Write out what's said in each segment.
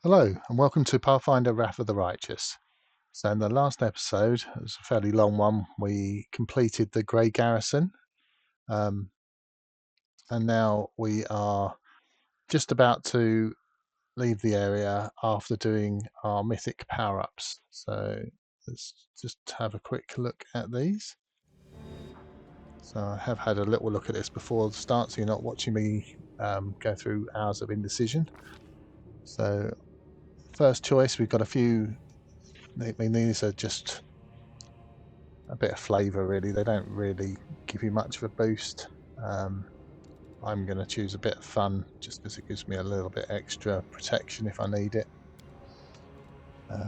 Hello, and welcome to Pathfinder Wrath of the Righteous. So, in the last episode, it was a fairly long one, we completed the Grey Garrison, um, and now we are just about to leave the area after doing our mythic power ups. So, let's just have a quick look at these. So, I have had a little look at this before the start, so you're not watching me go through hours of indecision. So, first choice, we've got a few. I mean, these are just a bit of flavour, really. They don't really give you much of a boost. I'm going to choose a bit of fun just because it gives me a little bit extra protection if I need it.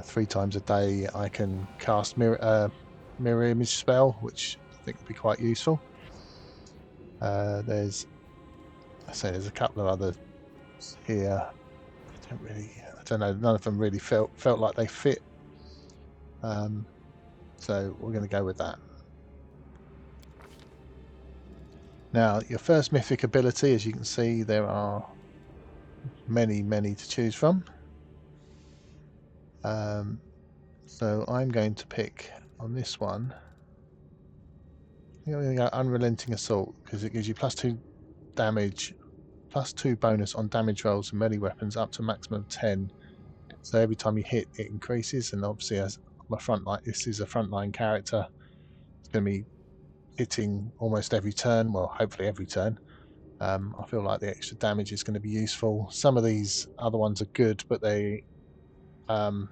3 times a day I can cast mirror image spell, which I think would be quite useful. There's a couple of others here. I don't know, none of them really felt like they fit. So we're going to go with that. Now, your first mythic ability, as you can see, there are many to choose from. So I'm going to pick on this one. I'm going to go Unrelenting Assault because it gives you +2 damage, +2 bonus on damage rolls and melee weapons up to a maximum of 10. So every time you hit, it increases. And obviously, as this is a frontline character, it's going to be hitting almost every turn. Well, hopefully every turn. I feel like the extra damage is going to be useful. Some of these other ones are good, but they have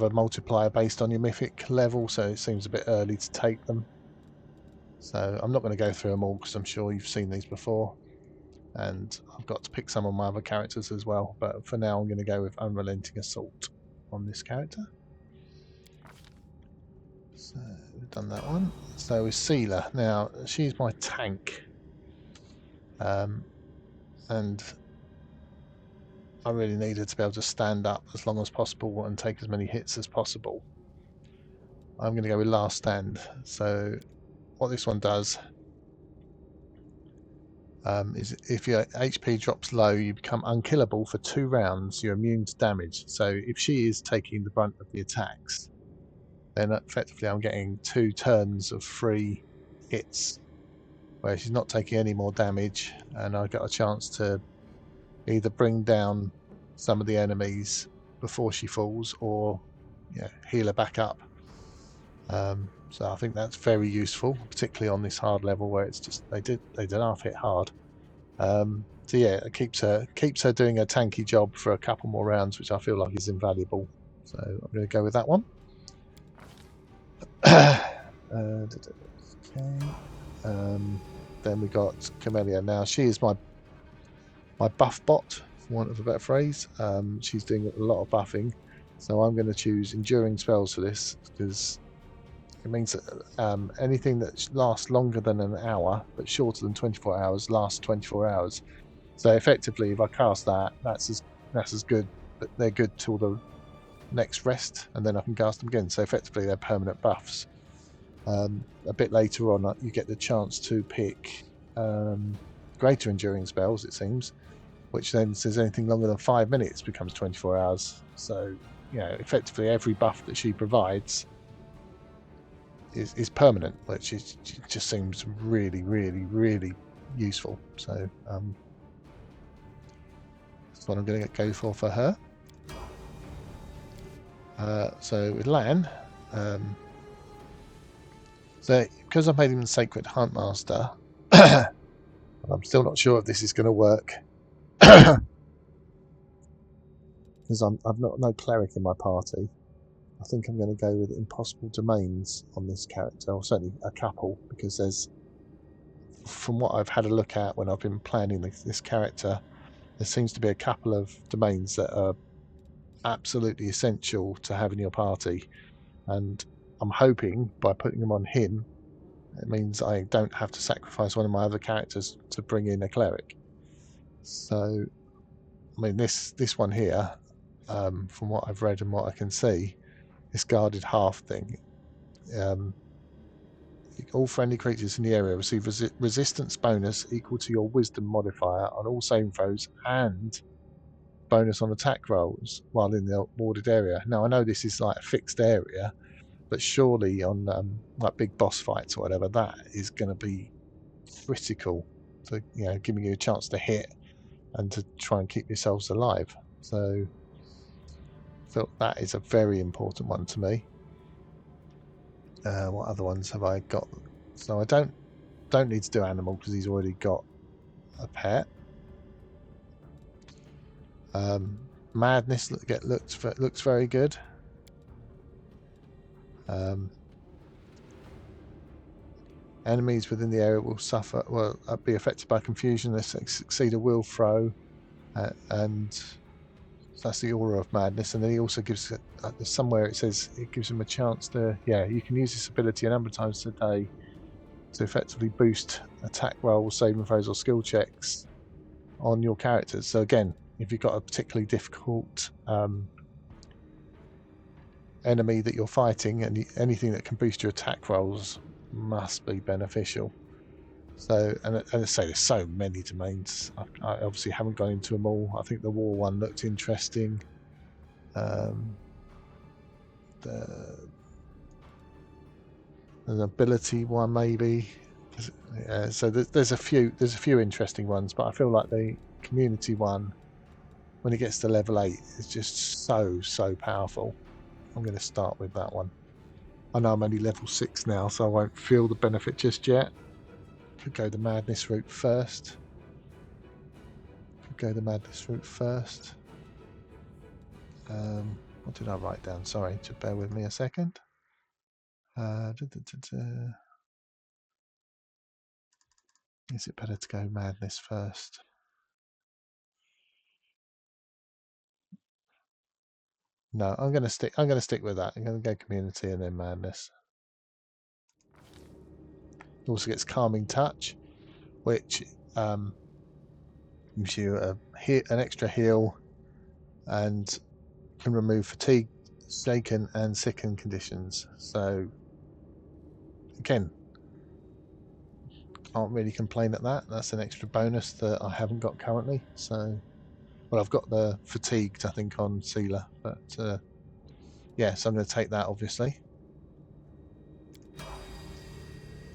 a multiplier based on your mythic level, so it seems a bit early to take them. So I'm not going to go through them all because I'm sure you've seen these before, and I've got to pick some of my other characters as well, but for now I'm going to go with Unrelenting Assault on this character. So we've done that one. So with Sealer, now she's my tank, and I really need her to be able to stand up as long as possible and take as many hits as possible. I'm going to go with Last Stand. So what this one does is if your HP drops low, you become unkillable for 2 rounds. You're immune to damage. So if she is taking the brunt of the attacks, then effectively I'm getting 2 turns of free hits where she's not taking any more damage, and I got a chance to either bring down some of the enemies before she falls or heal her back up. So I think that's very useful, particularly on this hard level where it's just they did half hit hard. So yeah, it keeps her doing a tanky job for a couple more rounds, which I feel like is invaluable. So I'm going to go with that one. Okay. Then we got Camellia. Now she is my buff bot, for want of a better phrase. She's doing a lot of buffing, so I'm going to choose enduring spells for this because it means that anything that lasts longer than an hour but shorter than 24 hours lasts 24 hours. So effectively, if I cast that, that's as good, but they're good till the next rest, and then I can cast them again. So effectively, they're permanent buffs. A bit later on, you get the chance to pick greater enduring spells, it seems, which then says anything longer than 5 minutes becomes 24 hours. So, effectively every buff that she provides is permanent, which just seems really useful. So that's what I'm going to go for her. So with Lan, so because I've made him the Sacred Huntmaster, I'm still not sure if this is going to work because I've not no cleric in my party. I think I'm going to go with Impossible Domains on this character, or certainly a couple, because there's, from what I've had a look at when I've been planning this character, there seems to be a couple of domains that are absolutely essential to have in your party, and I'm hoping by putting them on him, it means I don't have to sacrifice one of my other characters to bring in a cleric. So, I mean, this one here, from what I've read and what I can see, this guarded half thing, all friendly creatures in the area receive resistance bonus equal to your wisdom modifier on all saving throws and bonus on attack rolls while in the warded area. Now I know this is like a fixed area, but surely on like big boss fights or whatever, that is going to be critical to, you know, giving you a chance to hit and to try and keep yourselves alive. So I felt that is a very important one to me. What other ones have I got? So I don't need to do animal because he's already got a pet. Madness looks very good. Enemies within the area will be affected by confusion. They succeed a will throw, and so that's the aura of madness. And then he also gives somewhere it says it gives him a chance to, yeah, you can use this ability a number of times a day to effectively boost attack rolls, saving throws, or skill checks on your characters. So again, if you've got a particularly difficult enemy that you're fighting, and anything that can boost your attack rolls must be beneficial. So, and I say there's so many domains. I obviously haven't gone into them all. I think the war one looked interesting. An ability one maybe. So there's a few interesting ones, but I feel like the community one, when it gets to level 8, is just so powerful. I'm going to start with that one. I know I'm only level 6 now, so I won't feel the benefit just yet. Could go the madness route first. What did I write down? Sorry, just bear with me a second. Is it better to go madness first? No, I'm going to stick with that. I'm going to go community and then madness. It also gets calming touch, which gives you an extra heal and can remove fatigue, shaken, and sicken conditions. So again, can't really complain at that. That's an extra bonus that I haven't got currently. So, well, I've got the fatigued, I think, on Sealer, but yeah, so I'm going to take that, obviously.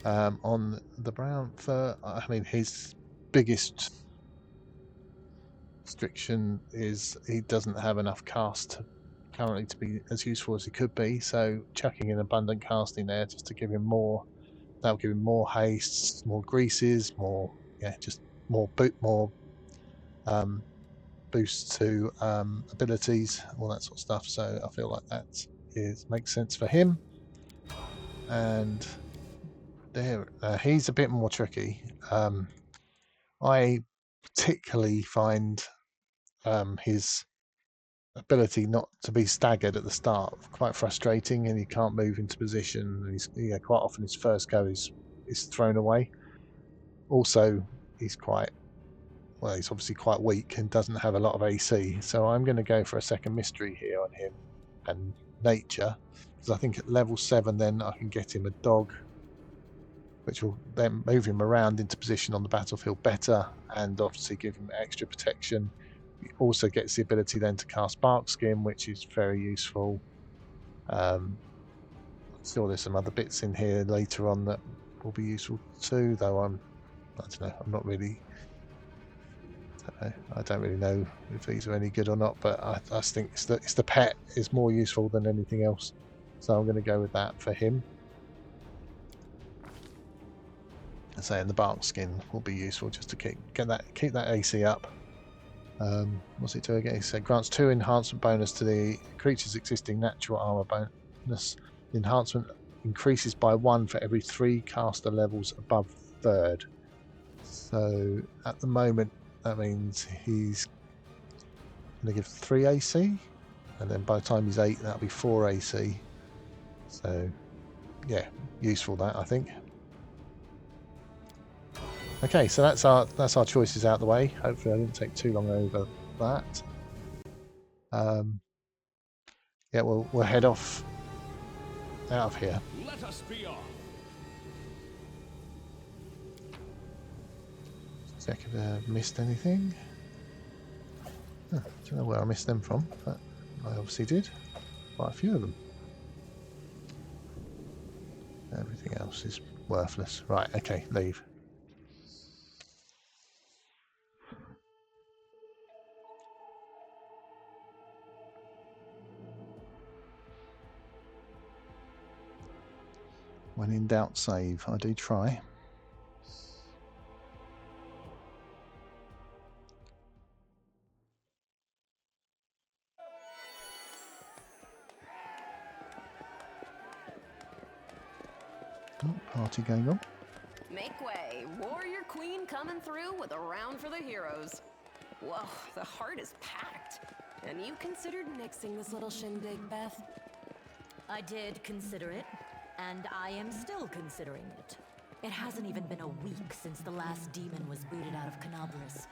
On the brown fur, I mean, his biggest restriction is he doesn't have enough cast currently to be as useful as he could be. So chucking in abundant casting there just to give him more. That'll give him more haste, more greases, more, yeah, just more boosts to abilities, all that sort of stuff. So I feel like that makes sense for him. And there, he's a bit more tricky. I particularly find his ability not to be staggered at the start quite frustrating, and he can't move into position. And he's quite often his first go is thrown away. Also, he's obviously quite weak and doesn't have a lot of AC. So I'm going to go for a second mystery here on him and nature, because I think at level 7 then I can get him a dog, which will then move him around into position on the battlefield better and obviously give him extra protection. He also gets the ability then to cast Bark Skin, which is very useful. I'm sure there's some other bits in here later on that will be useful too, though I don't know, I'm not really, I don't really know if these are any good or not, but I just think it's the pet is more useful than anything else. So I'm going to go with that for him. And the Bark Skin will be useful just to keep that AC up. What's it do again? So it grants 2 enhancement bonus to the creature's existing natural armor bonus. The enhancement increases by 1 for every 3 caster levels above 3rd. So at the moment, that means he's going to give 3 AC, and then by the time he's 8, that'll be 4 AC. So yeah, useful that, I think. Okay, so that's our choices out of the way. Hopefully I didn't take too long over that. Yeah, we'll head off out of here. Let us be off. Check if I missed anything. Don't know where I missed them from, but I obviously did. Quite a few of them. Everything else is worthless. Right, okay, leave. When in doubt, save. I do try. Oh, party going on. Make way. Warrior Queen coming through with a round for the heroes. Whoa, the heart is packed. And you considered nixing this little shindig, Beth? I did consider it, and I am still considering it. It hasn't even been a week since the last demon was booted out of Canabras.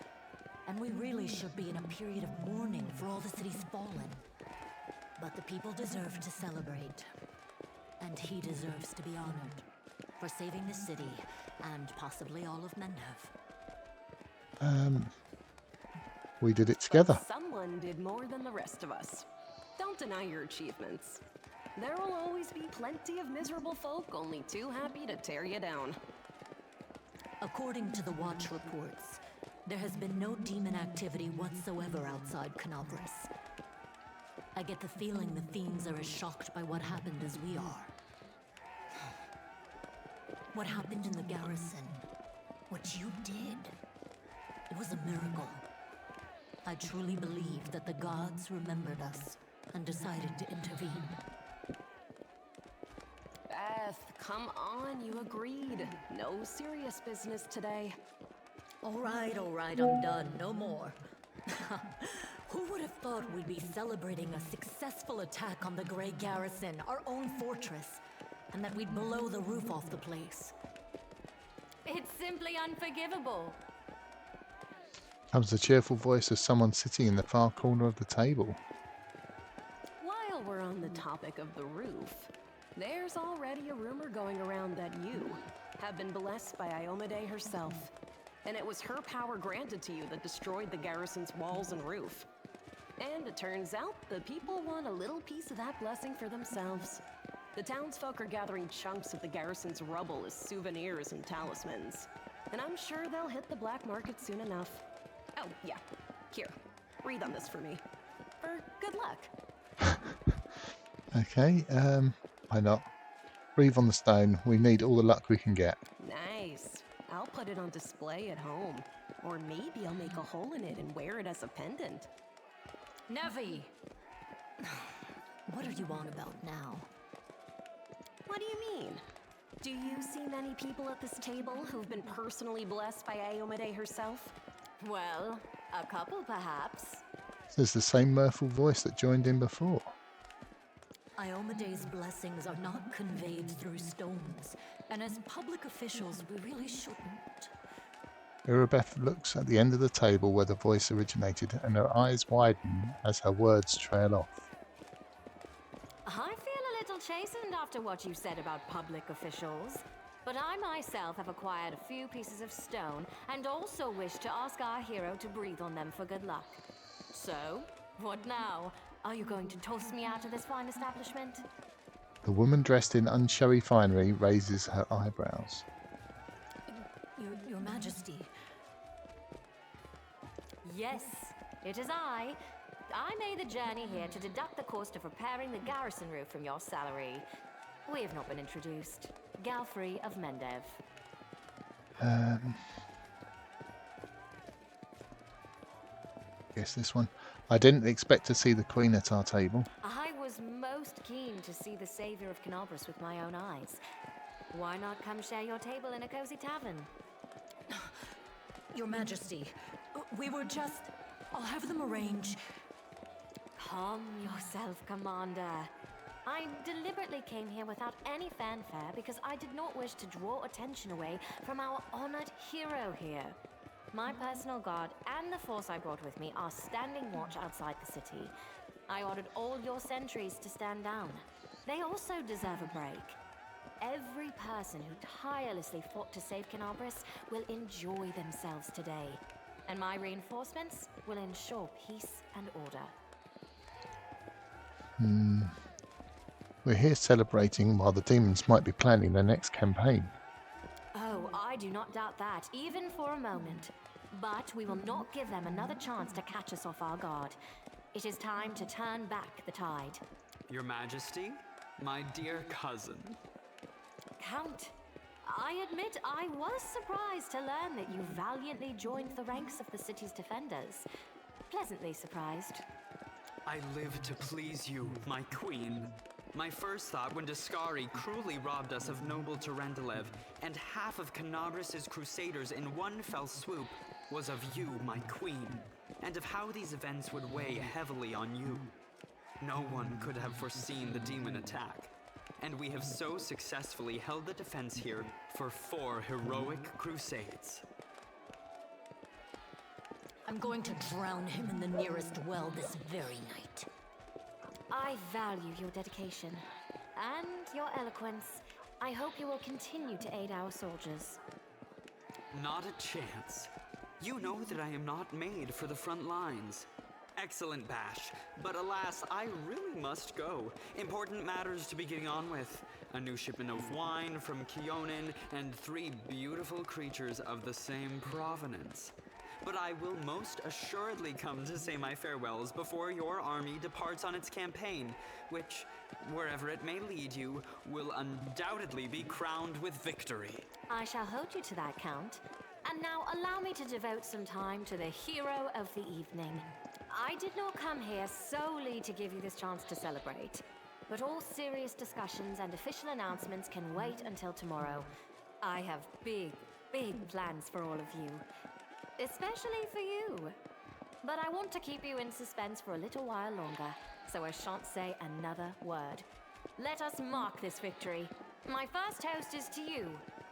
And we really should be in a period of mourning for all the city's fallen. But the people deserve to celebrate. And he deserves to be honored for saving the city and possibly all of Mendhov. We did it together. But someone did more than the rest of us. Don't deny your achievements. There will always be plenty of miserable folk only too happy to tear you down. According to the Watch reports, there has been no demon activity whatsoever outside Canabras. I get the feeling the fiends are as shocked by what happened as we are. What happened in the garrison, what you did, it was a miracle. I truly believe that the gods remembered us and decided to intervene. Beth, come on, you agreed. No serious business today. All right, I'm done. No more. Who would have thought we'd be celebrating a successful attack on the Grey Garrison, our own fortress, and that we'd blow the roof off the place? It's simply unforgivable. Comes the cheerful voice of someone sitting in the far corner of the table. While we're on the topic of the roof, there's already a rumor going around that you have been blessed by Iomade herself. And it was her power granted to you that destroyed the garrison's walls and roof. And it turns out the people want a little piece of that blessing for themselves. The townsfolk are gathering chunks of the garrison's rubble as souvenirs and talismans. And I'm sure they'll hit the black market soon enough. Oh, yeah. Here, read on this for me. For good luck. Okay, why not? Breathe on the stone. We need all the luck we can get. Nice. I'll put it on display at home. Or maybe I'll make a hole in it and wear it as a pendant. Navi! What are you on about now? What do you mean? Do you see many people at this table who've been personally blessed by Iomade herself? Well, a couple perhaps. There's the same mirthful voice that joined in before. Iomade's blessings are not conveyed through stones, and as public officials, we really shouldn't. Irabeth looks at the end of the table where the voice originated, and her eyes widen as her words trail off. I feel a little chastened after what you said about public officials. But I myself have acquired a few pieces of stone and also wish to ask our hero to breathe on them for good luck. So, what now? Are you going to toss me out of this fine establishment? The woman dressed in unshowy finery raises her eyebrows. Your Majesty. Yes, it is I. I made the journey here to deduct the cost of repairing the garrison roof from your salary. We have not been introduced. Galfrey of Mendhov. Guess this one. I didn't expect to see the Queen at our table. I was most keen to see the savior of Canabras with my own eyes. Why not come share your table in a cozy tavern? Your Majesty, we were just... I'll have them arrange... Calm yourself, Commander. I deliberately came here without any fanfare because I did not wish to draw attention away from our honored hero here. My personal guard and the force I brought with me are standing watch outside the city. I ordered all your sentries to stand down. They also deserve a break. Every person who tirelessly fought to save Canabras will enjoy themselves today. and my reinforcements will ensure peace and order. We're here celebrating while the demons might be planning their next campaign. Oh, I do not doubt that, even for a moment. But we will not give them another chance to catch us off our guard. It is time to turn back the tide. Your Majesty, my dear cousin. Count, I admit I was surprised to learn that you valiantly joined the ranks of the city's defenders. Pleasantly surprised. I live to please you, my queen. My first thought when Discari cruelly robbed us of noble Tarendalev and half of Canabris' Crusaders in one fell swoop was of you, my queen, and of how these events would weigh heavily on you. No one could have foreseen the demon attack, and we have so successfully held the defense here for 4 heroic crusades. I'm going to drown him in the nearest well this very night. I value your dedication and your eloquence. I hope you will continue to aid our soldiers. Not a chance. You know that I am not made for the front lines. Excellent bash, but alas, I really must go. Important matters to be getting on with. A new shipment of wine from Kionin and 3 beautiful creatures of the same provenance. But I will most assuredly come to say my farewells before your army departs on its campaign, which, wherever it may lead you, will undoubtedly be crowned with victory. I shall hold you to that, Count. And now allow me to devote some time to the hero of the evening. I did not come here solely to give you this chance to celebrate, but all serious discussions and official announcements can wait until tomorrow. I have big plans for all of you. Especially for you. But I want to keep you in suspense for a little while longer, so I shan't say another word. Let us mark this victory. My first toast is to you,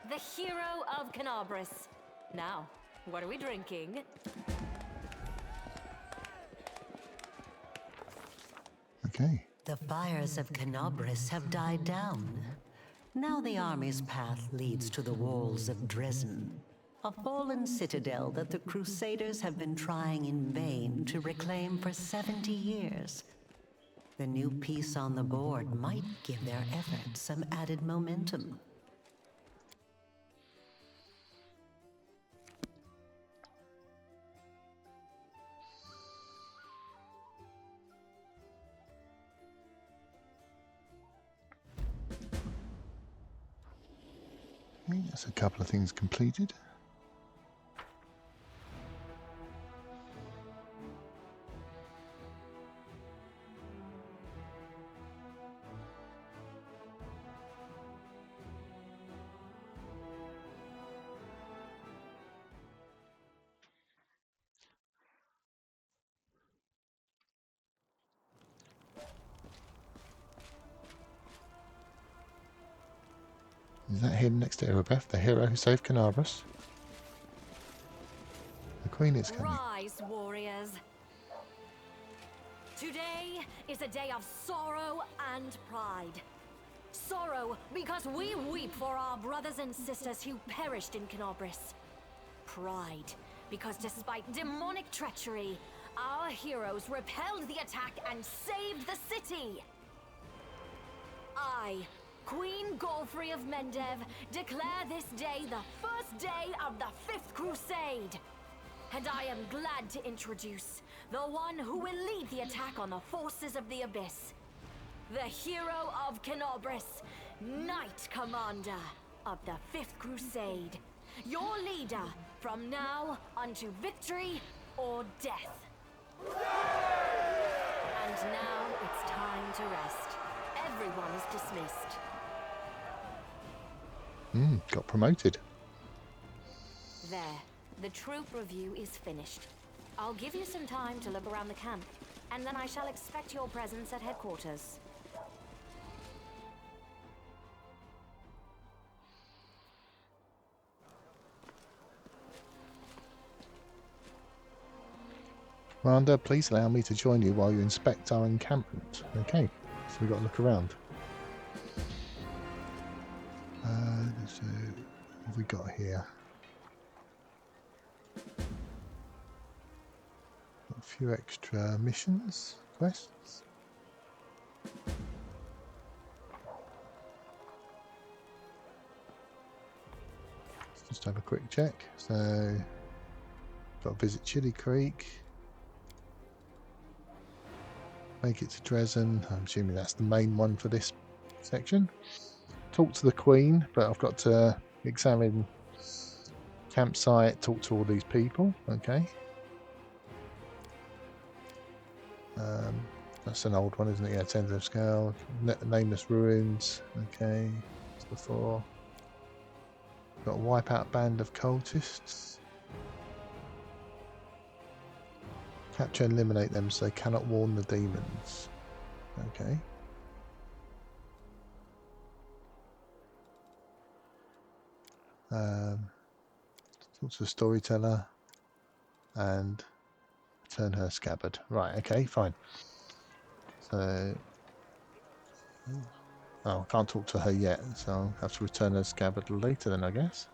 the hero of Canabris. Now, what are we drinking? Okay. The fires of Canabris have died down. Now the army's path leads to the walls of Dresden, a fallen citadel that the Crusaders have been trying in vain to reclaim for 70 years. The new piece on the board might give their efforts some added momentum. Okay, that's a couple of things completed. Is that him next to Erebeth, the hero who saved Canabris? The Queen is coming. Rise, warriors. Today is a day of sorrow and pride. Sorrow because we weep for our brothers and sisters who perished in Canabris. Pride because despite demonic treachery, our heroes repelled the attack and saved the city. I, Queen Golfrey of Mendev, declare this day the first day of the 5th Crusade. And I am glad to introduce the one who will lead the attack on the forces of the Abyss. The hero of Canabris, Knight Commander of the 5th Crusade. Your leader from now unto victory or death. And now it's time to rest. Everyone is dismissed. Got promoted. There. The troop review is finished. I'll give you some time to look around the camp, and then I shall expect your presence at headquarters. Commander, please allow me to join you while you inspect our encampment. Okay, so we've got to look around. So, what have we got here? A few extra missions, quests. Let's just have a quick check. So, got to visit Chili Creek. Make it to Dresden. I'm assuming that's the main one for this section. Talk to the Queen, but I've got to examine campsite, talk to all these people. Okay. That's an old one, isn't it? Yeah, tentative scale. Nameless ruins. Okay. That's before. Got a wipe out band of cultists. Capture and eliminate them so they cannot warn the demons. Okay. Talk to the storyteller and turn her scabbard. Right, okay, fine. So, I can't talk to her yet, so I'll have to return her scabbard later then, I guess.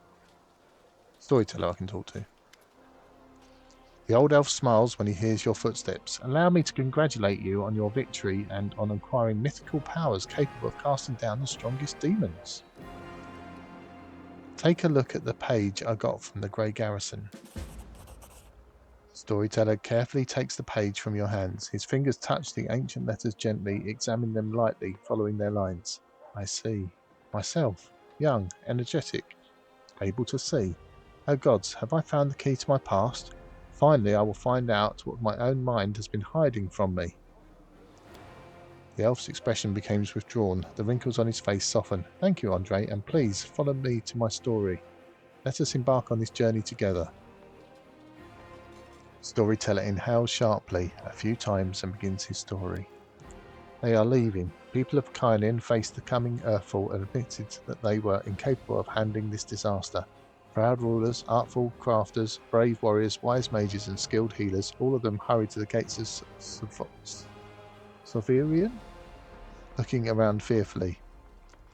Storyteller I can talk to. The old elf smiles when he hears your footsteps. Allow me to congratulate you on your victory and on acquiring mythical powers capable of casting down the strongest demons. Take a look at the page I got from the Grey Garrison. Storyteller carefully takes the page from your hands. His fingers touch the ancient letters gently, examine them lightly, following their lines. I see. Myself. Young, energetic, able to see. Oh gods, have I found the key to my past? Finally, I will find out what my own mind has been hiding from me. The elf's expression becomes withdrawn. The wrinkles on his face soften. Thank you, Andre, and please follow me to my story. Let us embark on this journey together. Storyteller inhales sharply a few times and begins his story. They are leaving. People of Kylian faced the coming Earthfall and admitted that they were incapable of handling this disaster. Proud rulers, artful crafters, brave warriors, wise mages and skilled healers, all of them hurried to the gates of Soverian, looking around fearfully.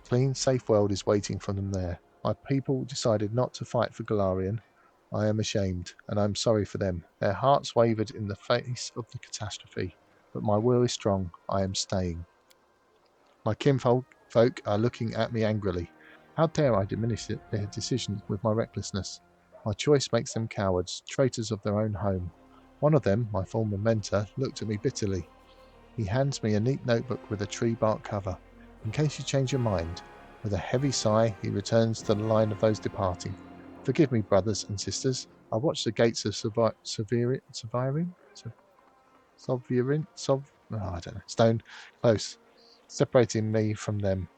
A clean, safe world is waiting for them there. My people decided not to fight for Golarion. I am ashamed, and I am sorry for them. Their hearts wavered in the face of the catastrophe, but my will is strong. I am staying. My kinfolk are looking at me angrily. How dare I diminish their decisions with my recklessness? My choice makes them cowards, traitors of their own home. One of them, my former mentor, looked at me bitterly. He hands me a neat notebook with a tree bark cover. In case you change your mind. With a heavy sigh, he returns to the line of those departing. Forgive me, brothers and sisters. I watched the gates of Stone close, separating me from them.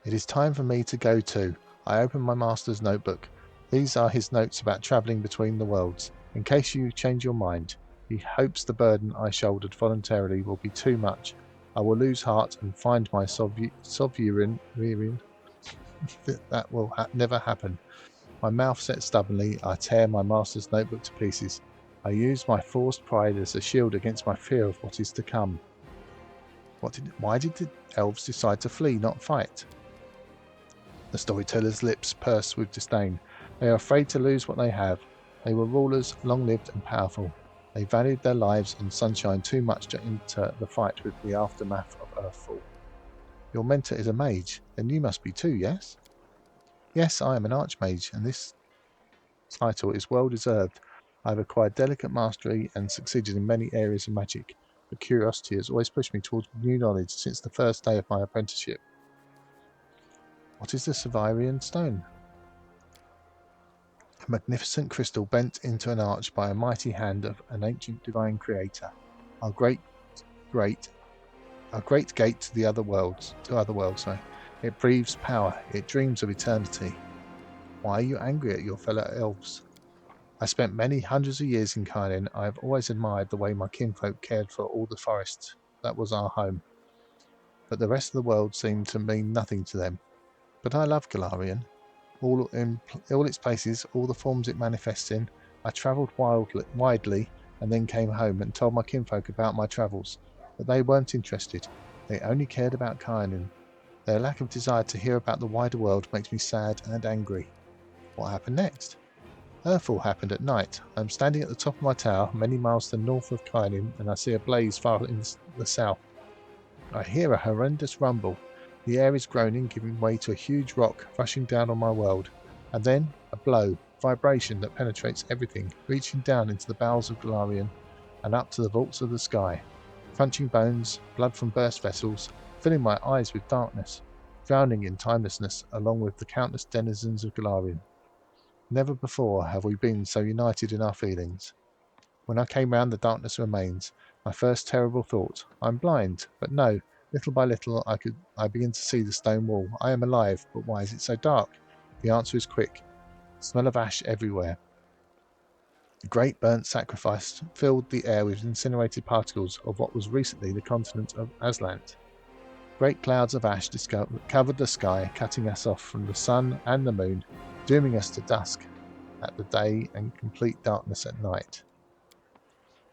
It is time for me to go too. I open my master's notebook. These are his notes about travelling between the worlds. In case you change your mind, he hopes the burden I shouldered voluntarily will be too much. I will lose heart and find my Sovereign. That will never happen. My mouth set stubbornly, I tear my master's notebook to pieces. I use my forced pride as a shield against my fear of what is to come. Why did the elves decide to flee, not fight? The storyteller's lips purse with disdain. They are afraid to lose what they have. They were rulers, long-lived and powerful. They valued their lives and sunshine too much to enter the fight with the aftermath of Earthfall. Your mentor is a mage, then you must be too, yes? Yes, I am an archmage, and this title is well deserved. I have acquired delicate mastery and succeeded in many areas of magic, but curiosity has always pushed me towards new knowledge since the first day of my apprenticeship. What is the Soverian stone? A magnificent crystal bent into an arch by a mighty hand of an ancient divine creator. Our great gate to the other worlds. It breathes power. It dreams of eternity. Why are you angry at your fellow elves? I spent many hundreds of years in Kylian. I have always admired the way my kinfolk cared for all the forests. That was our home. But the rest of the world seemed to mean nothing to them. But I love Golarion. All its places, all the forms it manifests in. I travelled widely and then came home and told my kinfolk about my travels. But they weren't interested. They only cared about Kylian. Their lack of desire to hear about the wider world makes me sad and angry. What happened next? Earthfall happened at night. I am standing at the top of my tower, many miles to the north of Kynin, and I see a blaze far in the south. I hear a horrendous rumble. The air is groaning, giving way to a huge rock rushing down on my world. And then a blow, vibration that penetrates everything, reaching down into the bowels of Golarion and up to the vaults of the sky. Crunching bones, blood from burst vessels, filling my eyes with darkness, drowning in timelessness along with the countless denizens of Golarion. Never before have we been so united in our feelings. When I came round, the darkness remains. My first terrible thought, I'm blind, but no, little by little I begin to see the stone wall. I am alive, but why is it so dark? The answer is quick. Smell of ash everywhere. A great burnt sacrifice filled the air with incinerated particles of what was recently the continent of Aslant. Great clouds of ash covered the sky, cutting us off from the sun and the moon, dooming us to dusk at the day and complete darkness at night.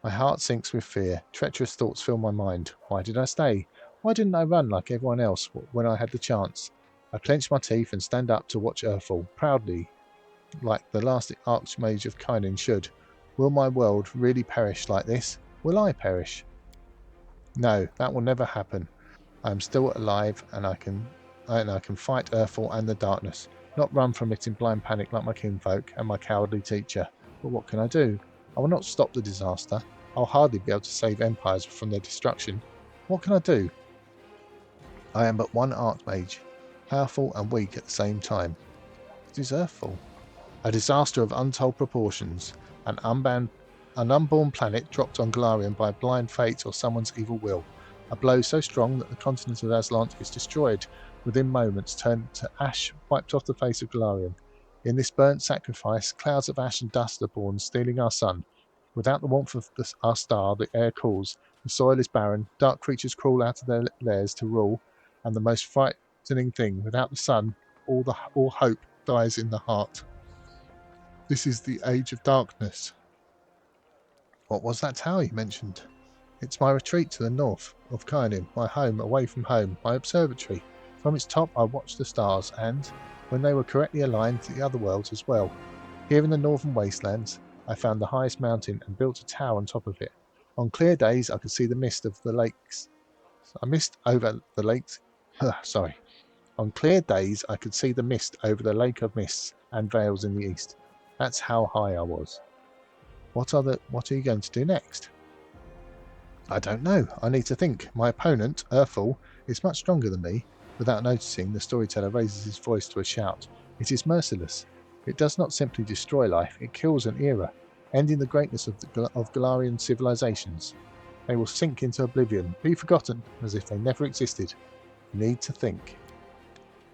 My heart sinks with fear. Treacherous thoughts fill my mind. Why did I stay? Why didn't I run like everyone else when I had the chance? I clench my teeth and stand up to watch Earthfall, proudly, like the last Archmage of Kynin should. Will my world really perish like this? Will I perish? No, that will never happen. I am still alive, and I can fight Earthfall and the darkness, not run from it in blind panic like my kinfolk and my cowardly teacher. But what can I do? I will not stop the disaster. I'll hardly be able to save empires from their destruction. What can I do? I am but one Archmage, powerful and weak at the same time. It is Earthfall. A disaster of untold proportions. An unborn planet dropped on Golarion by blind fate or someone's evil will. A blow so strong that the continent of Aslant is destroyed within moments, turned to ash, wiped off the face of Golarion. In this burnt sacrifice, clouds of ash and dust are born, stealing our sun. Without the warmth of our star, the air cools, the soil is barren, dark creatures crawl out of their lairs to rule, and the most frightening thing, without the sun, all hope dies in the heart. This is the age of darkness. What was that tower you mentioned? It's my retreat to the north of Kynin, my home away from home, my observatory. From its top I watched the stars and, when they were correctly aligned, the other worlds as well. Here in the northern wastelands, I found the highest mountain and built a tower on top of it. On clear days I could see the mist of the lakes. On clear days I could see the mist over the lake of mists and veils in the east. That's how high I was. What are you going to do next? I don't know. I need to think. My opponent, Earthfall, is much stronger than me. Without noticing, the storyteller raises his voice to a shout. It is merciless. It does not simply destroy life, it kills an era, ending the greatness of Golarian civilizations. They will sink into oblivion, be forgotten, as if they never existed. Need to think.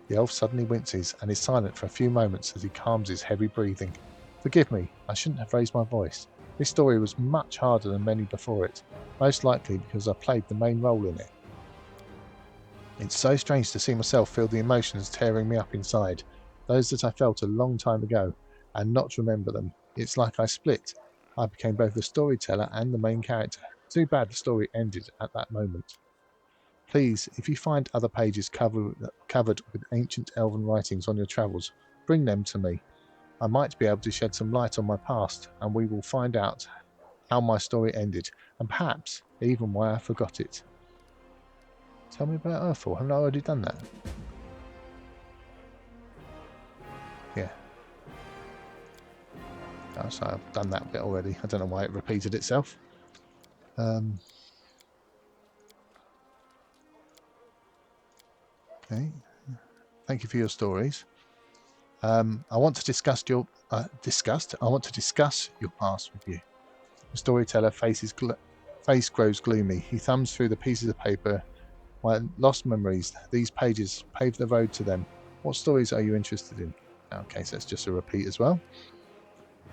The elf suddenly winces and is silent for a few moments as he calms his heavy breathing. Forgive me, I shouldn't have raised my voice. This story was much harder than many before it, most likely because I played the main role in it. It's so strange to see myself feel the emotions tearing me up inside, those that I felt a long time ago, and not remember them. It's like I split. I became both the storyteller and the main character. Too bad the story ended at that moment. Please, if you find other pages covered with ancient elven writings on your travels, bring them to me. I might be able to shed some light on my past, and we will find out how my story ended, and perhaps even why I forgot it. Tell me about Earthfall. Haven't I already done that? Yeah. Oh, so I've done that bit already. I don't know why it repeated itself. Okay. Thank you for your stories. I want to discuss your past with you. The storyteller face grows gloomy. He thumbs through the pieces of paper. My lost memories. These pages pave the road to them. What stories are you interested in? Okay, so it's just a repeat as well.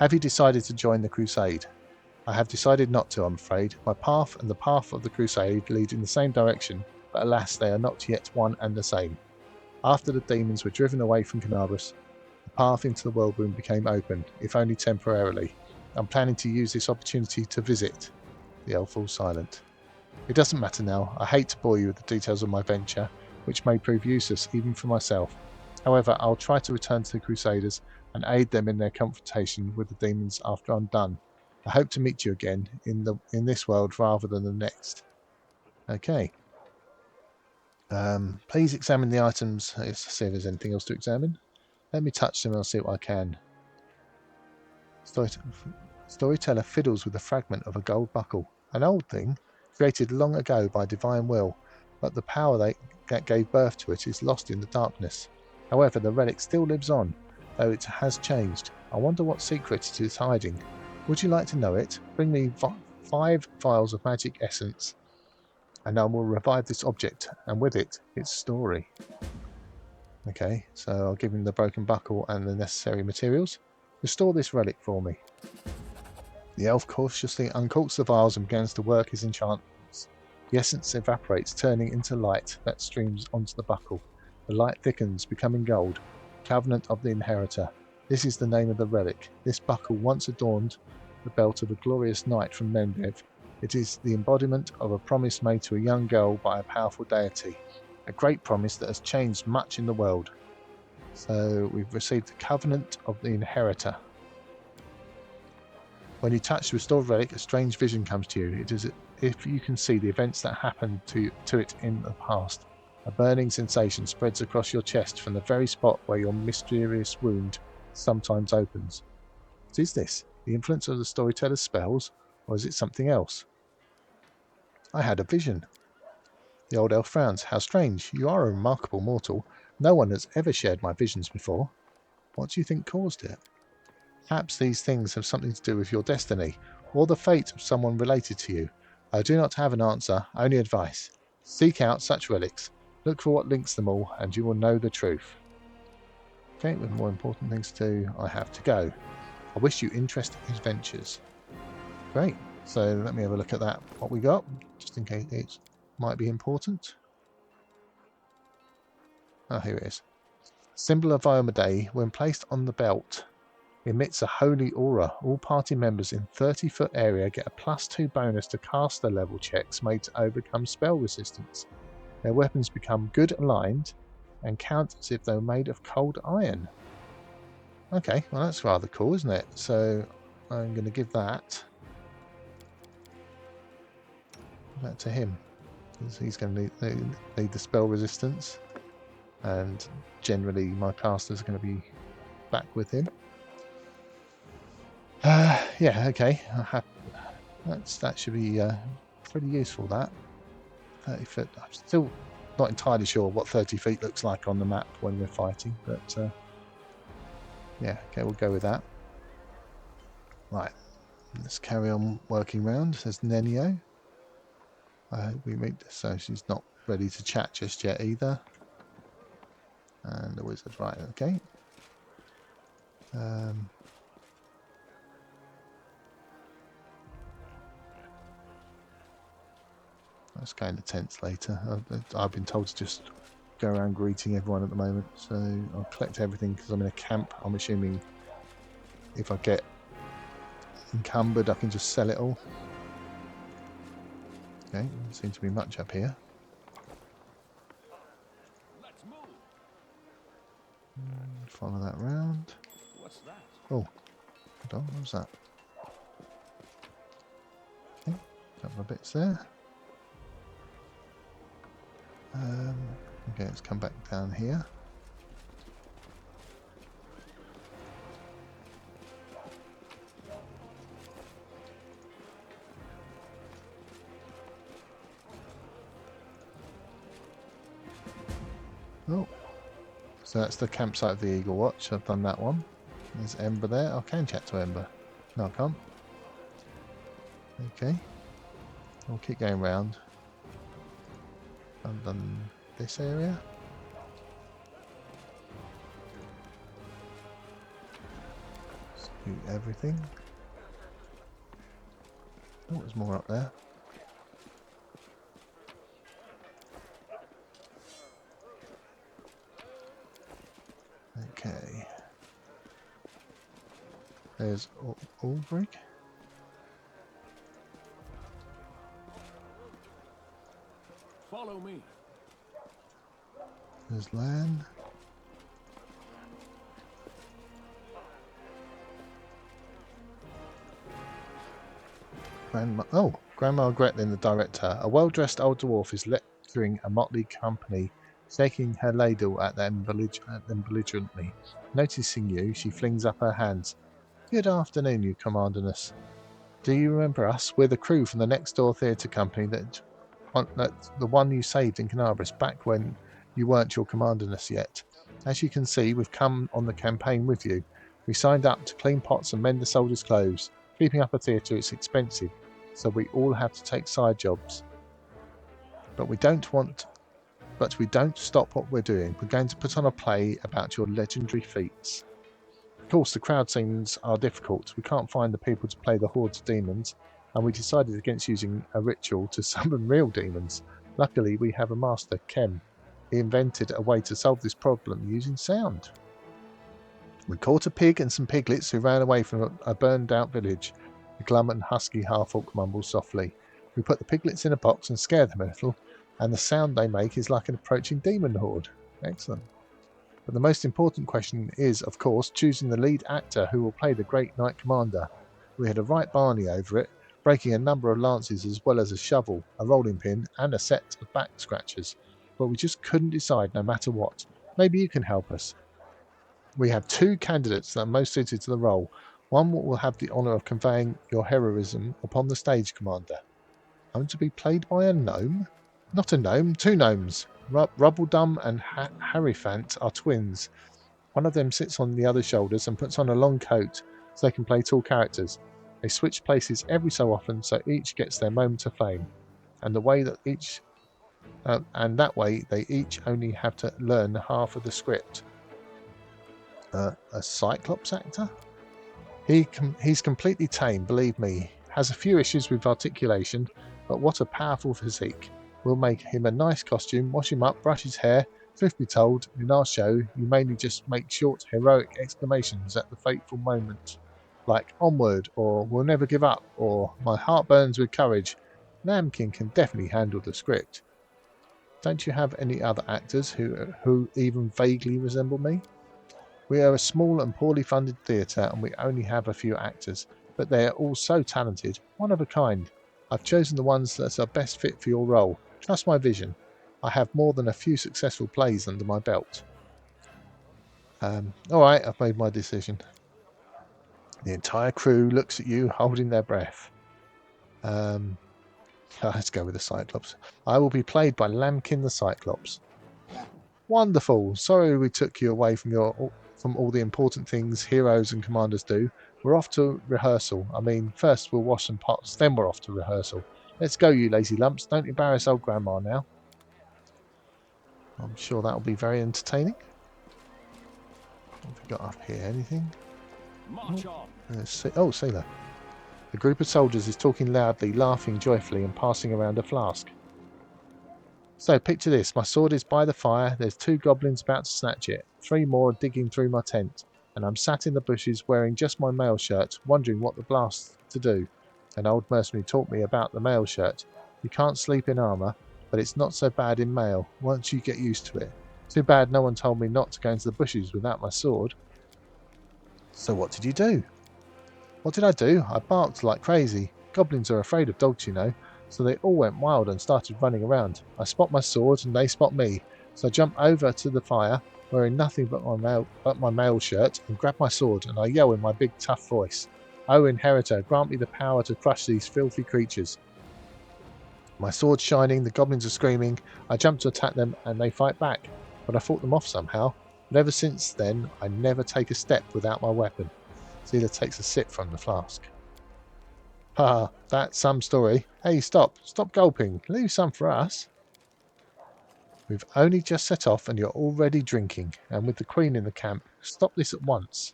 Have you decided to join the crusade? I have decided not to, I'm afraid. My path and the path of the crusade lead in the same direction, but alas, they are not yet one and the same. After the demons were driven away from Canabras, the path into the world room became open, if only temporarily. I'm planning to use this opportunity to visit. The elf falls silent. It doesn't matter now. I hate to bore you with the details of my venture, which may prove useless even for myself. However, I'll try to return to the Crusaders and aid them in their confrontation with the demons after I'm done. I hope to meet you again in this world rather than the next. Okay. Please examine the items. Let's see if there's anything else to examine. Let me touch them and I'll see what I can. Storyteller fiddles with a fragment of a gold buckle. An old thing, created long ago by divine will, but the power that gave birth to it is lost in the darkness. However, the relic still lives on, though it has changed. I wonder what secret it is hiding. Would you like to know it? Bring me 5 vials of magic essence, and I will revive this object, and with it, its story. Okay, so I'll give him the broken buckle and the necessary materials. Restore this relic for me. The elf cautiously uncorks the vials and begins to work his enchantments. The essence evaporates, turning into light that streams onto the buckle. The light thickens, becoming gold. Covenant of the Inheritor. This is the name of the relic. This buckle once adorned the belt of a glorious knight from Mendev. It is the embodiment of a promise made to a young girl by a powerful deity. A great promise that has changed much in the world. So we've received the Covenant of the Inheritor. When you touch the restored relic, a strange vision comes to you. It is if you can see the events that happened to it in the past. A burning sensation spreads across your chest from the very spot where your mysterious wound sometimes opens. What is this? The influence of the storyteller's spells, or is it something else? I had a vision. The old elf frowns. How strange. You are a remarkable mortal. No one has ever shared my visions before. What do you think caused it? Perhaps these things have something to do with your destiny, or the fate of someone related to you. I do not have an answer, only advice. Seek out such relics. Look for what links them all, and you will know the truth. Okay, with more important things to do, I have to go. I wish you interesting adventures. Great. So let me have a look at that, what we got, just in case it might be important. Oh, here it is. Symbol of Iomedae, when placed on the belt, emits a holy aura. All party members in 30-foot area get a +2 bonus to caster level checks made to overcome spell resistance. Their weapons become good aligned and count as if they were made of cold iron. Okay, well that's rather cool, isn't it? So I'm going to give that to him. He's going to need the spell resistance, and generally my casters are going to be back with him. Yeah, okay. That should be pretty useful, that. 30 foot. I'm still not entirely sure what 30 feet looks like on the map when we're fighting, but yeah, okay, we'll go with that. Right, let's carry on working round. There's Nenio. I hope we meet, so she's not ready to chat just yet either. And the wizard, right, okay. That's kind of tense later. I've been told to just go around greeting everyone at the moment, so I'll collect everything because I'm in a camp. I'm assuming if I get encumbered I can just sell it all. Okay, doesn't seem to be much up here. Follow that round. What's that? Oh, hold on, what was that? Okay, a couple of bits there. Okay, let's come back down here. Oh, so that's the campsite of the Eagle Watch. I've done that one. There's Ember there. I can chat to Ember. No, I can't. Okay. We'll keep going round. I've done this area. Let's do everything. Oh, there's more up there. Okay. There's Ulbrich. Follow me. There's Lan. Grandma Gretlin, the director. A well-dressed old dwarf is lecturing a motley company, shaking her ladle at them belligerently. Noticing you, she flings up her hands. Good afternoon, you commanderness. Do you remember us? We're the crew from the next door theatre company that's the one you saved in Canabras back when you weren't your commanderness yet. As you can see, we've come on the campaign with you. We signed up to clean pots and mend the soldiers' clothes. Keeping up a theatre is expensive, so we all have to take side jobs. But we don't stop what we're doing. We're going to put on a play about your legendary feats. Of course, the crowd scenes are difficult. We can't find the people to play the hordes of demons, and we decided against using a ritual to summon real demons. Luckily, we have a master, Kem. He invented a way to solve this problem using sound. We caught a pig and some piglets who ran away from a burned-out village. The glum and husky half-orc mumbles softly. We put the piglets in a box and scare them a little, and the sound they make is like an approaching demon horde. Excellent. But the most important question is, of course, choosing the lead actor who will play the great Knight Commander. We had a right barney over it, breaking a number of lances as well as a shovel, a rolling pin, and a set of back scratchers. But we just couldn't decide no matter what. Maybe you can help us. We have 2 candidates that are most suited to the role. One will have the honour of conveying your heroism upon the stage, Commander. I'm to be played by a gnome? Not a gnome, 2 gnomes. Rubbledum and Harryfant are twins. One of them sits on the other's shoulders and puts on a long coat so they can play tall characters. They switch places every so often so each gets their moment of fame. And that way they each only have to learn half of the script. A Cyclops actor? He's completely tame, believe me. Has a few issues with articulation, but what a powerful physique. We'll make him a nice costume, wash him up, brush his hair. Truth be told, in our show, you mainly just make short, heroic exclamations at the fateful moment. Like, onward, or we'll never give up, or my heart burns with courage. Lambkin can definitely handle the script. Don't you have any other actors who even vaguely resemble me? We are a small and poorly funded theatre, and we only have a few actors, but they are all so talented, one of a kind. I've chosen the ones that are best fit for your role. Trust my vision. I have more than a few successful plays under my belt. Alright, I've made my decision. The entire crew looks at you, holding their breath. Let's go with the Cyclops. I will be played by Lambkin the Cyclops. Wonderful. Sorry we took you away from all the important things heroes and commanders do. We're off to rehearsal. I mean, first we'll wash some pots, then we're off to rehearsal. Let's go, you lazy lumps. Don't embarrass old grandma now. I'm sure that'll be very entertaining. What have we got up here? Anything? March on. Sailor. The group of soldiers is talking loudly, laughing joyfully, and passing around a flask. So, picture this. My sword is by the fire. There's 2 goblins about to snatch it. 3 more are digging through my tent. And I'm sat in the bushes wearing just my mail shirt, wondering what the blast to do. An old mercenary taught me about the mail shirt. You can't sleep in armour, but it's not so bad in mail, once you get used to it. Too bad no one told me not to go into the bushes without my sword. So what did you do? What did I do? I barked like crazy. Goblins are afraid of dogs, you know. So they all went wild and started running around. I spot my sword and they spot me. So I jump over to the fire, wearing nothing but my mail shirt, and grab my sword, and I yell in my big tough voice, "O Inheritor, grant me the power to crush these filthy creatures." My sword's shining, the goblins are screaming. I jump to attack them and they fight back, but I fought them off somehow. But ever since then, I never take a step without my weapon. Zila takes a sip from the flask. Ha, that's some story. Hey, stop gulping. Leave some for us. We've only just set off and you're already drinking, and with the Queen in the camp. Stop this at once.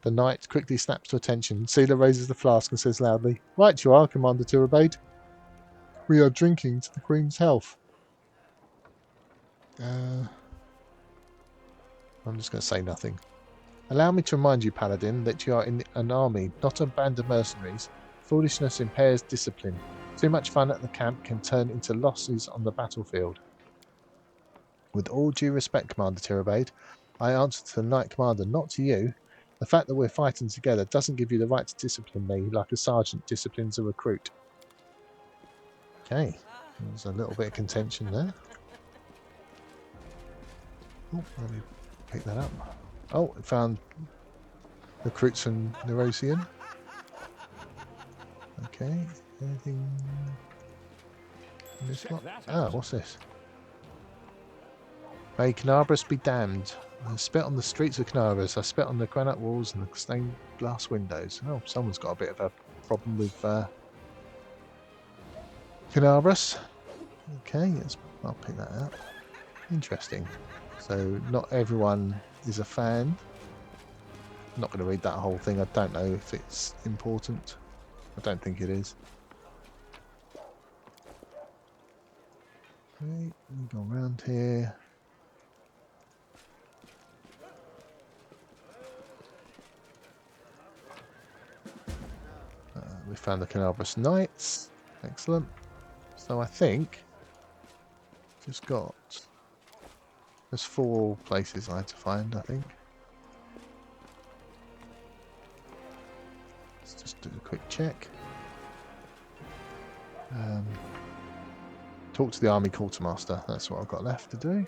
The knight quickly snaps to attention. Zila raises the flask and says loudly, "Right you are, Commander Tirabade. We are drinking to the Queen's health." I'm just going to say nothing. Allow me to remind you, Paladin, that you are in an army, not a band of mercenaries. Foolishness impairs discipline. Too much fun at the camp can turn into losses on the battlefield. With all due respect, Commander Tirabade, I answer to the Knight Commander, not to you. The fact that we're fighting together doesn't give you the right to discipline me like a sergeant disciplines a recruit. Okay, there's a little bit of contention there. Oh, let me pick that up. Oh, it found recruits from Nerosian. Okay, anything in this one? Ah, what's this? May Canabras be damned. I spit on the streets of Canabras. I spit on the granite walls and the stained glass windows. Oh, someone's got a bit of a problem with Canabras. Okay, I'll pick that up. Interesting. So not everyone is a fan. I'm not going to read that whole thing. I don't know if it's important. I don't think it is. Okay, we go around here. We found the Canabras Knights. Excellent. So I think just got, there's 4 places I had to find, I think. Let's just do a quick check. Talk to the army quartermaster. That's what I've got left to do.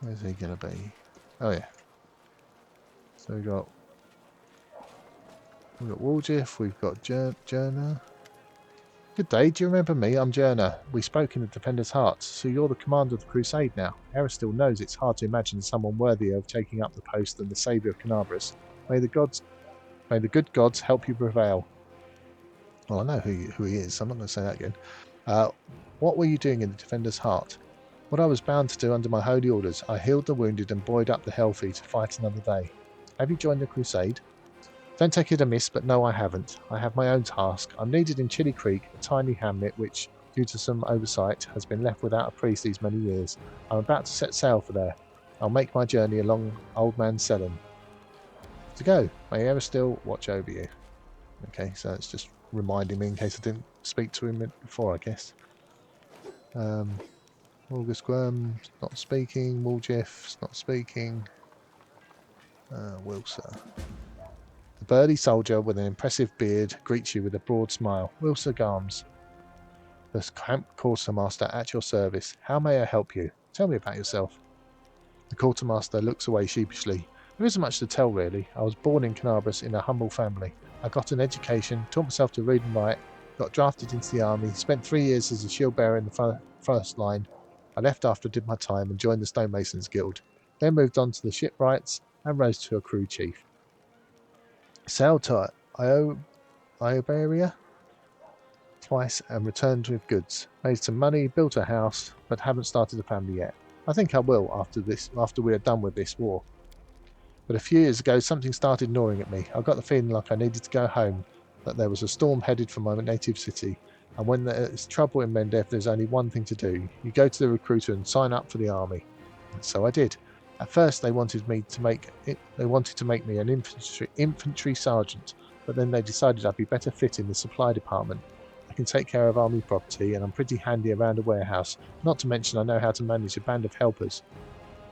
Where's he going to be? Oh yeah. So we've got Walgiff, we've got Jerna. Good day, do you remember me? I'm Jerna. We spoke in the Defender's Heart, so you're the commander of the Crusade now. Aristil knows it's hard to imagine someone worthier of taking up the post than the saviour of Canabras. May the good gods help you prevail. Well, I know who he is, so I'm not going to say that again. What were you doing in the Defender's Heart? What I was bound to do under my holy orders, I healed the wounded and buoyed up the healthy to fight another day. Have you joined the Crusade? Don't take it amiss, but no, I haven't. I have my own task. I'm needed in Chili Creek, a tiny hamlet which, due to some oversight, has been left without a priest these many years. I'm about to set sail for there. I'll make my journey along Old Man Selin. To go. May Aristil watch over you. Okay, so it's just reminding me in case I didn't speak to him before, I guess. August Grum's not speaking. Walgiff's not speaking. Wilsa. The burly soldier with an impressive beard greets you with a broad smile. Wilsa Garms, the camp quartermaster at your service. How may I help you? Tell me about yourself. The quartermaster looks away sheepishly. There isn't much to tell, really. I was born in Canabras in a humble family. I got an education, taught myself to read and write, got drafted into the army, spent 3 years as a shield bearer in the first line. I left after I did my time and joined the Stonemasons Guild. Then moved on to the shipwrights and rose to a crew chief. Sailed to Iobaria twice and returned with goods. Made some money, built a house, but haven't started a family yet. I think I will after we are done with this war. But a few years ago, something started gnawing at me. I got the feeling like I needed to go home, that there was a storm headed for my native city. And when there is trouble in Mendev, there's only one thing to do. You go to the recruiter and sign up for the army. And so I did. At first, they wanted to make me an infantry sergeant, but then they decided I'd be better fit in the supply department. I can take care of army property, and I'm pretty handy around a warehouse. Not to mention, I know how to manage a band of helpers.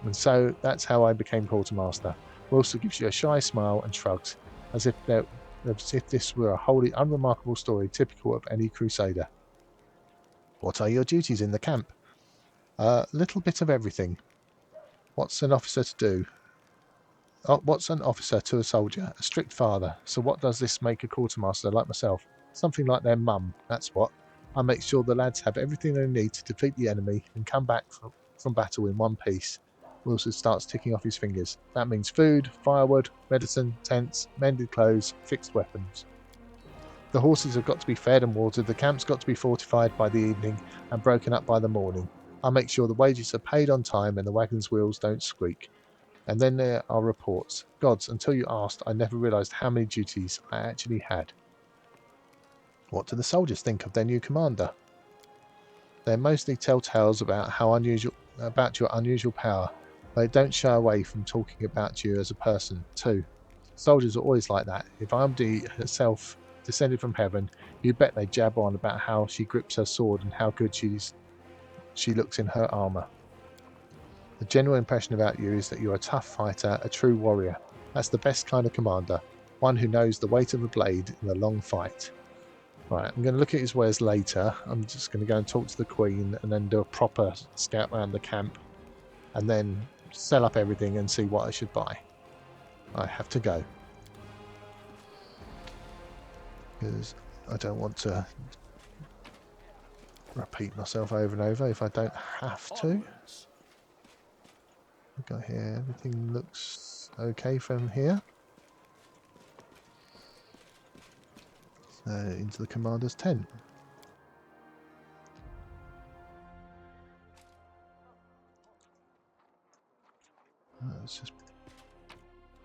And so that's how I became quartermaster. Wilson gives you a shy smile and shrugs, as if this were a wholly unremarkable story typical of any crusader. What are your duties in the camp? A little bit of everything. What's an officer to do? What's an officer to a soldier? A strict father. So what does this make a quartermaster like myself? Something like their mum, that's what. I make sure the lads have everything they need to defeat the enemy and come back from battle in one piece. Wilson starts ticking off his fingers. That means food, firewood, medicine, tents, mended clothes, fixed weapons. The horses have got to be fed and watered, the camp's got to be fortified by the evening and broken up by the morning. I make sure the wages are paid on time and the wagon's wheels don't squeak. And then there are reports. Gods, until you asked, I never realised how many duties I actually had. What do the soldiers think of their new commander? They mostly tell tales about your unusual power. They don't shy away from talking about you as a person, too. Soldiers are always like that. If Amdi herself descended from heaven, you bet they jab on about how she grips her sword and how good she looks in her armour. The general impression about you is that you're a tough fighter, a true warrior. That's the best kind of commander, one who knows the weight of a blade in a long fight. Right, I'm going to look at his wares later. I'm just going to go and talk to the Queen and then do a proper scout around the camp and then sell up everything and see what I should buy. I have to go because I don't want to repeat myself over and over if I don't have to. Onwards. We've got here, everything looks okay from here. So into the commander's tent. Let's just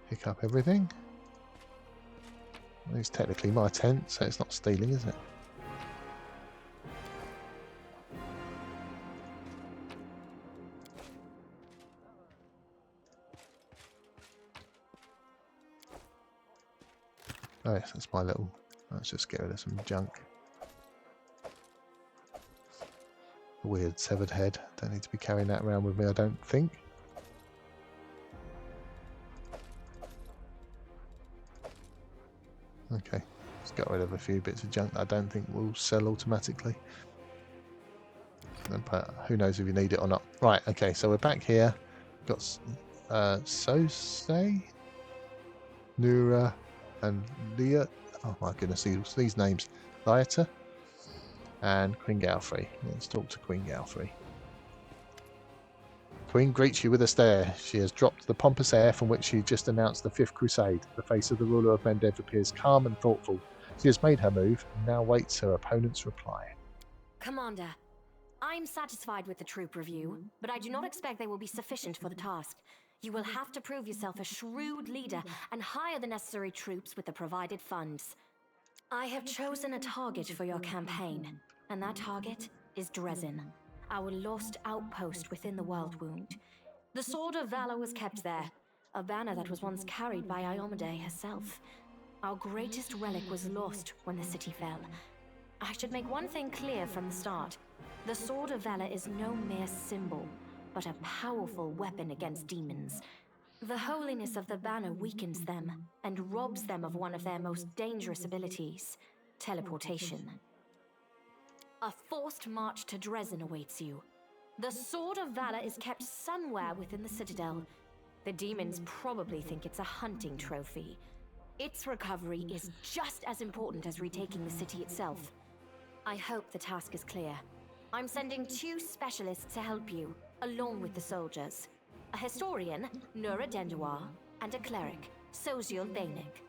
pick up everything. Well, it's technically my tent, so it's not stealing, is it? Oh yes, that's my little... Let's just get rid of some junk. A weird severed head. Don't need to be carrying that around with me, I don't think. Okay, just got rid of a few bits of junk that I don't think will sell automatically. But who knows if you need it or not. Right, okay, so we're back here. Got Sose, Nura, and Leah. Oh my goodness, these names. Lieta and Queen Galfrey. Let's talk to Queen Galfrey. Queen greets you with a stare. She has dropped the pompous air from which she just announced the 5th Crusade. The face of the ruler of Mendev appears calm and thoughtful. She has made her move and now waits her opponent's reply. Commander, I'm satisfied with the troop review, but I do not expect they will be sufficient for the task. You will have to prove yourself a shrewd leader and hire the necessary troops with the provided funds. I have chosen a target for your campaign, and that target is Dresden, our lost outpost within the World Wound. The Sword of Valor was kept there, a banner that was once carried by Iomade herself. Our greatest relic was lost when the city fell. I should make one thing clear from the start. The Sword of Valor is no mere symbol, but a powerful weapon against demons. The holiness of the banner weakens them and robs them of one of their most dangerous abilities, teleportation. A forced march to Dresden awaits you. The Sword of Valor is kept somewhere within the Citadel. The demons probably think it's a hunting trophy. Its recovery is just as important as retaking the city itself. I hope the task is clear. I'm sending 2 specialists to help you, along with the soldiers. A historian, Nura Denduar, and a cleric, Soziel Bainik.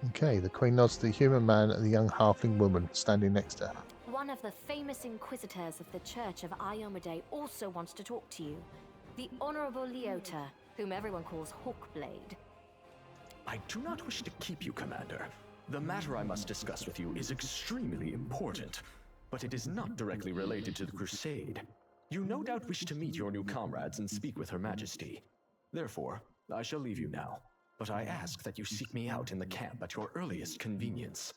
Okay, the Queen nods to the human man and the young halfling woman standing next to her. One of the famous inquisitors of the Church of Iomade also wants to talk to you. The Honorable Leota, whom everyone calls Hawkblade. I do not wish to keep you, Commander. The matter I must discuss with you is extremely important, but it is not directly related to the Crusade. You no doubt wish to meet your new comrades and speak with Her Majesty. Therefore, I shall leave you now, but I ask that you seek me out in the camp at your earliest convenience.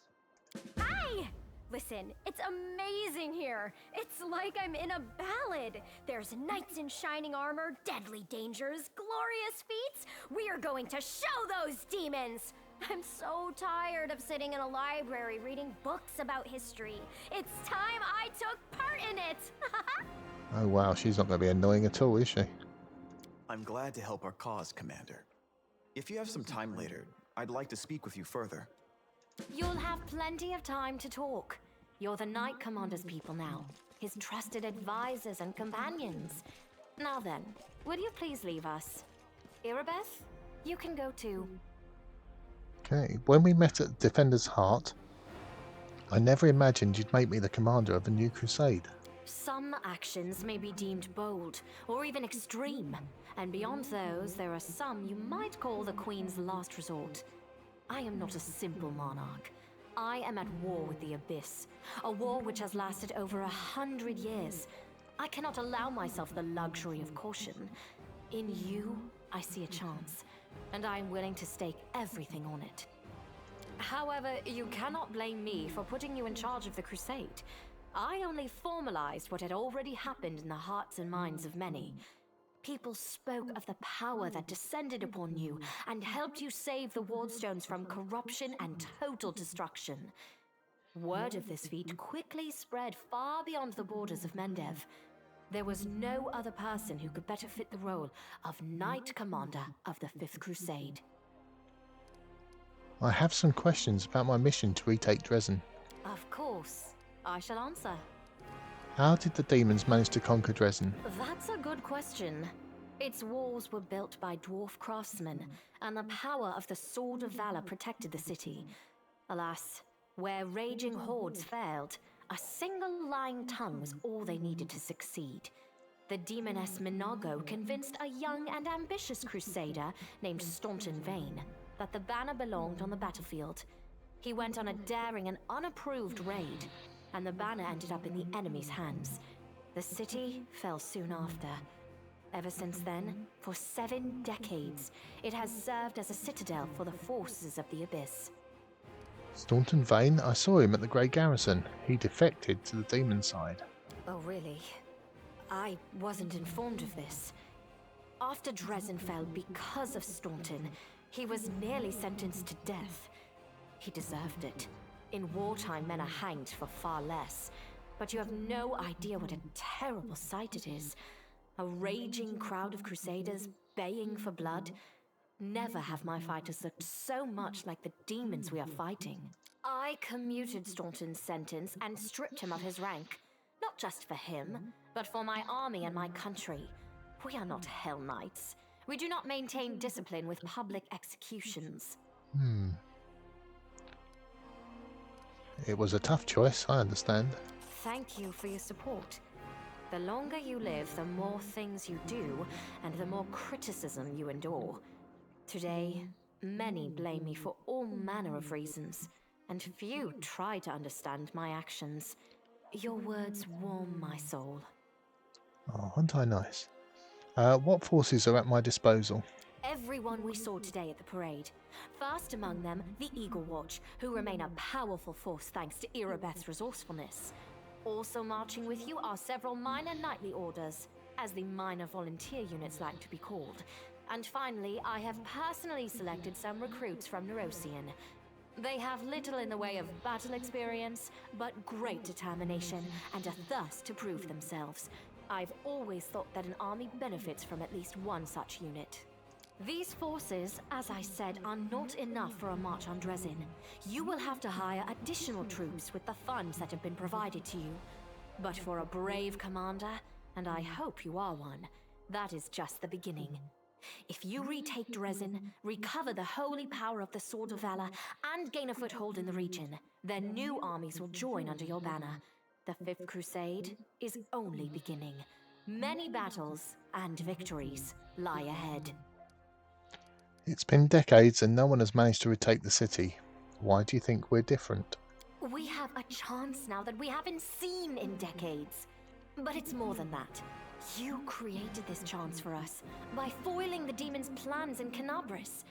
Hi! Listen, it's amazing here. It's like I'm in a ballad. There's knights in shining armor, deadly dangers, glorious feats. We are going to show those demons! I'm so tired of sitting in a library reading books about history. It's time I took part in it! Oh wow, she's not going to be annoying at all, is she? I'm glad to help our cause, Commander. If you have some time later, I'd like to speak with you further. You'll have plenty of time to talk. You're the Knight Commander's people now, his trusted advisors and companions. Now then, will you please leave us? Irabeth, you can go too. Okay, when we met at Defender's Heart, I never imagined you'd make me the commander of a new crusade. Some actions may be deemed bold, or even extreme, and beyond those, there are some you might call the Queen's last resort. I am not a simple monarch. I am at war with the Abyss, a war which has lasted over 100 years. I cannot allow myself the luxury of caution. In you, I see a chance, and I am willing to stake everything on it. However, you cannot blame me for putting you in charge of the Crusade. I only formalized what had already happened in the hearts and minds of many. People spoke of the power that descended upon you and helped you save the Wardstones from corruption and total destruction. Word of this feat quickly spread far beyond the borders of Mendev. There was no other person who could better fit the role of Knight Commander of the Fifth Crusade. I have some questions about my mission to retake Dresden. Of course, I shall answer. How did the demons manage to conquer Dresden? That's a good question. Its walls were built by dwarf craftsmen, and the power of the Sword of Valor protected the city. Alas, where raging hordes failed, a single lying tongue was all they needed to succeed. The demoness Minago convinced a young and ambitious crusader named Staunton Vane that the banner belonged on the battlefield. He went on a daring and unapproved raid, and the banner ended up in the enemy's hands. The city fell soon after. Ever since then, for 7 decades, it has served as a citadel for the forces of the Abyss. Staunton Vane, I saw him at the Grey Garrison. He defected to the demon side. Oh, really? I wasn't informed of this. After Dresden fell because of Staunton, he was nearly sentenced to death. He deserved it. In wartime, men are hanged for far less. But you have no idea what a terrible sight it is. A raging crowd of Crusaders baying for blood. Never have my fighters looked so much like the demons we are fighting. I commuted Staunton's sentence and stripped him of his rank. Not just for him, but for my army and my country. We are not Hell Knights. We do not maintain discipline with public executions. It was a tough choice, I understand. Thank you for your support. The longer you live, the more things you do, and the more criticism you endure. Today, many blame me for all manner of reasons, and few try to understand my actions. Your words warm my soul. Oh, aren't I nice? What forces are at my disposal? Everyone we saw today at the parade. First among them, the Eagle Watch, who remain a powerful force thanks to Irabeth's resourcefulness. Also marching with you are several minor knightly orders, as the minor volunteer units like to be called. And finally, I have personally selected some recruits from Neurosian. They have little in the way of battle experience, but great determination and a thirst to prove themselves. I've always thought that an army benefits from at least one such unit. These forces, as I said, are not enough for a march on Dresden. You will have to hire additional troops with the funds that have been provided to you. But for a brave commander, and I hope you are one, that is just the beginning. If you retake Dresden, recover the holy power of the Sword of Valor, and gain a foothold in the region, then new armies will join under your banner. The Fifth Crusade is only beginning. Many battles and victories lie ahead. It's been decades and no one has managed to retake the city. Why do you think we're different? We have a chance now that we haven't seen in decades. But it's more than that. You created this chance for us by foiling the demon's plans in Canabris.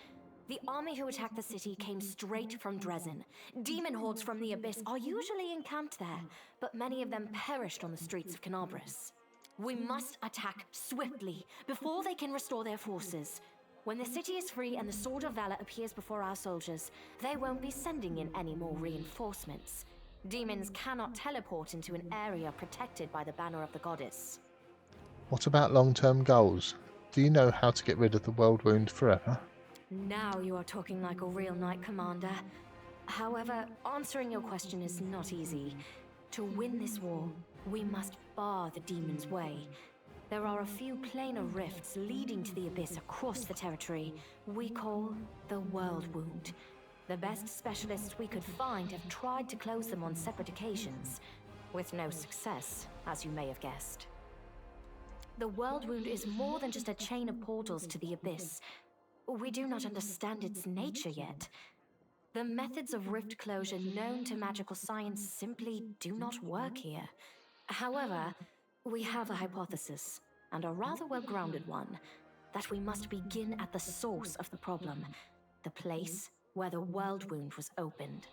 The army who attacked the city came straight from Dresden. Demon hordes from the Abyss are usually encamped there, but many of them perished on the streets of Canabris. We must attack swiftly before they can restore their forces. When the city is free and the Sword of Valor appears before our soldiers, they won't be sending in any more reinforcements. Demons cannot teleport into an area protected by the banner of the goddess. What about long-term goals? Do you know how to get rid of the world wound forever? Now you are talking like a real knight commander. However, answering your question is not easy. To win this war, we must bar the demon's way. There are a few planar rifts leading to the Abyss across the territory we call the World Wound. The best specialists we could find have tried to close them on separate occasions, with no success, as you may have guessed. The World Wound is more than just a chain of portals to the Abyss. We do not understand its nature yet. The methods of rift closure known to magical science simply do not work here. However, we have a hypothesis, and a rather well-grounded one, that we must begin at the source of the problem, the place where the World Wound was opened.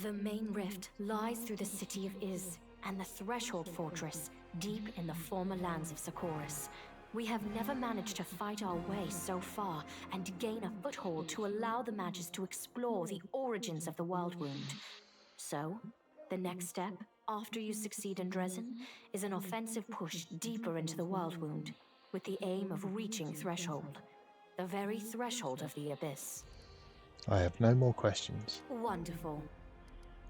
The main rift lies through the city of Iz, and the Threshold Fortress, deep in the former lands of Socorus. We have never managed to fight our way so far and gain a foothold to allow the mages to explore the origins of the World Wound. So, the next step, after you succeed in Dresden, is an offensive push deeper into the World Wound, with the aim of reaching Threshold. The very threshold of the Abyss. I have no more questions. Wonderful.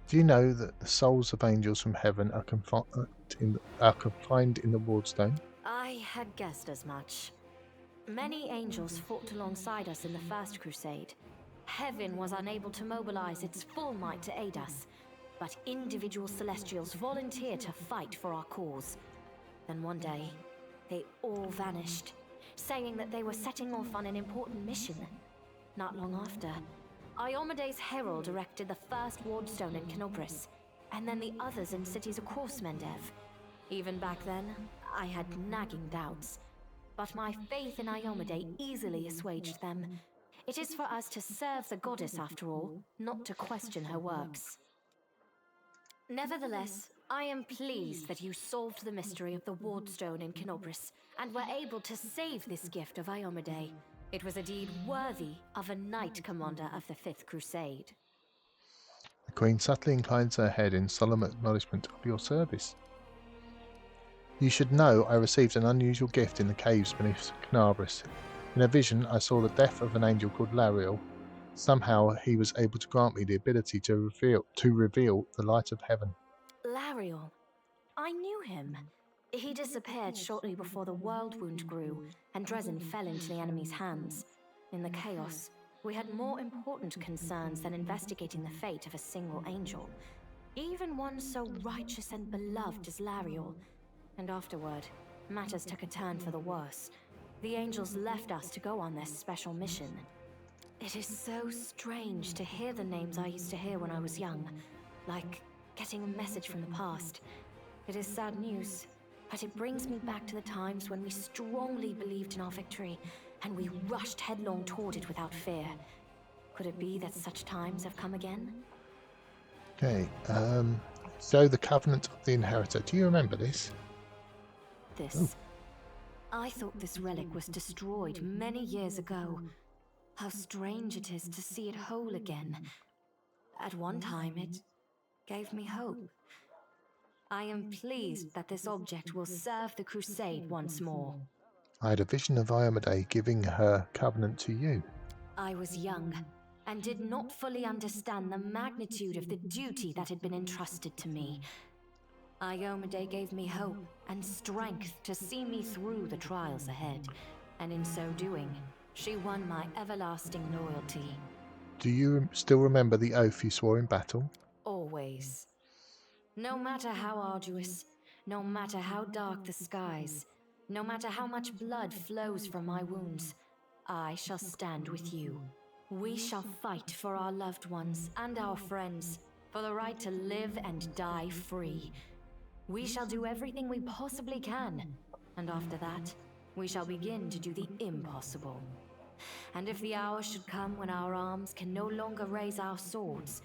Do you know that the souls of angels from heaven are confined in the Wardstone? I had guessed as much. Many angels fought alongside us in the First Crusade. Heaven was unable to mobilize its full might to aid us, but individual celestials volunteered to fight for our cause. Then one day, they all vanished, saying that they were setting off on an important mission. Not long after, Iomede's herald erected the first wardstone in Canobris, and then the others in cities across Mendev. Even back then, I had nagging doubts, but my faith in Iomede easily assuaged them. It is for us to serve the goddess after all, not to question her works. Nevertheless, I am pleased that you solved the mystery of the wardstone in Canobris, and were able to save this gift of Iomede. It was a deed worthy of a knight commander of the Fifth Crusade. The Queen subtly inclines her head in solemn acknowledgement of your service. You should know I received an unusual gift in the caves beneath Canabris. In a vision, I saw the death of an angel called Lariel. Somehow, he was able to grant me the ability to reveal the light of heaven. Lariel. I knew him. He disappeared shortly before the World Wound grew, and Dresden fell into the enemy's hands. In the chaos, we had more important concerns than investigating the fate of a single angel. Even one so righteous and beloved as Lariel. And afterward, matters took a turn for the worse. The angels left us to go on this special mission. It is so strange to hear the names I used to hear when I was young, like getting a message from the past. It is sad news, but it brings me back to the times when we strongly believed in our victory, and we rushed headlong toward it without fear. Could it be that such times have come again? Okay, so the Covenant of the Inheritor. Do you remember this? This. I thought this relic was destroyed many years ago. How strange it is to see it whole again. At one time, it gave me hope. I am pleased that this object will serve the Crusade once more. I had a vision of Iomede giving her covenant to you. I was young, and did not fully understand the magnitude of the duty that had been entrusted to me. Iomede gave me hope and strength to see me through the trials ahead, and in so doing, she won my everlasting loyalty. Do you still remember the oath you swore in battle? Always. No matter how arduous, no matter how dark the skies, no matter how much blood flows from my wounds, I shall stand with you. We shall fight for our loved ones and our friends, for the right to live and die free. We shall do everything we possibly can, and after that, we shall begin to do the impossible. And if the hour should come when our arms can no longer raise our swords,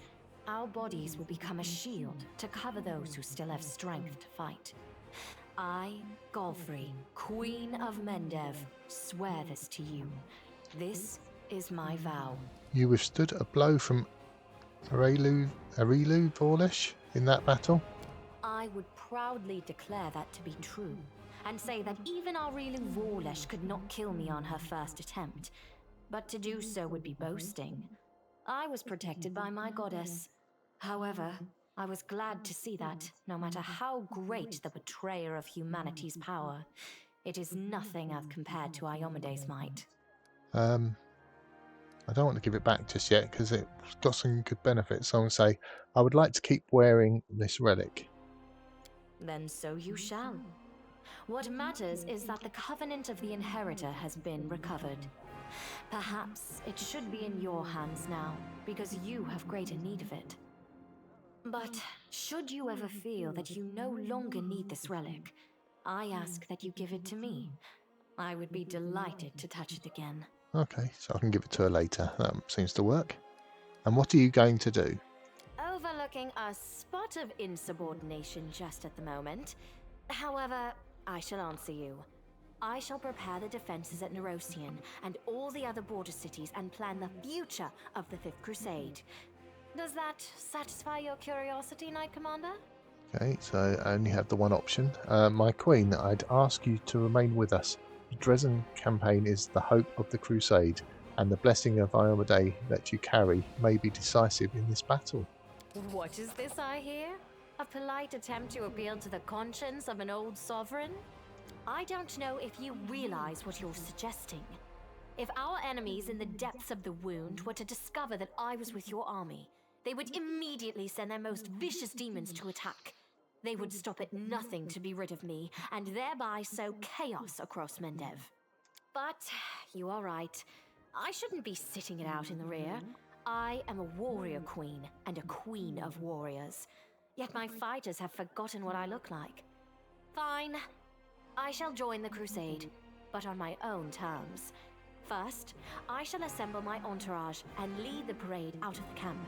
our bodies will become a shield to cover those who still have strength to fight. I, Godfrey, Queen of Mendev, swear this to you. This is my vow. You withstood a blow from Arilu Vorlish in that battle? I would proudly declare that to be true, and say that even Arilu Vorlish could not kill me on her first attempt. But to do so would be boasting. I was protected by my goddess. However, I was glad to see that, no matter how great the betrayer of humanity's power, it is nothing as compared to Iomede's might. I don't want to give it back just yet because it's got some good benefits. So I'm going to say, I would like to keep wearing this relic. Then so you shall. What matters is that the Covenant of the Inheritor has been recovered. Perhaps it should be in your hands now, because you have greater need of it. But should you ever feel that you no longer need this relic, I ask that you give it to me. I would be delighted to touch it again. Okay, so I can give it to her later. That seems to work. And what are you going to do? Overlook lurking a spot of insubordination just at the moment. However, I shall answer you. I shall prepare the defenses at Nerosian and all the other border cities and plan the future of the Fifth Crusade. Does that satisfy your curiosity, Knight Commander? Okay, so I only have the one option. My queen, I'd ask you to remain with us. The Dresden campaign is the hope of the Crusade, and the blessing of Iomedae that you carry may be decisive in this battle. What is this I hear? A polite attempt to appeal to the conscience of an old sovereign? I don't know if you realize what you're suggesting. If our enemies in the depths of the wound were to discover that I was with your army, they would immediately send their most vicious demons to attack. They would stop at nothing to be rid of me, and thereby sow chaos across Mendev. But you are right. I shouldn't be sitting it out in the rear. I am a warrior queen, and a queen of warriors. Yet my fighters have forgotten what I look like. Fine. I shall join the crusade, but on my own terms. First, I shall assemble my entourage and lead the parade out of the camp.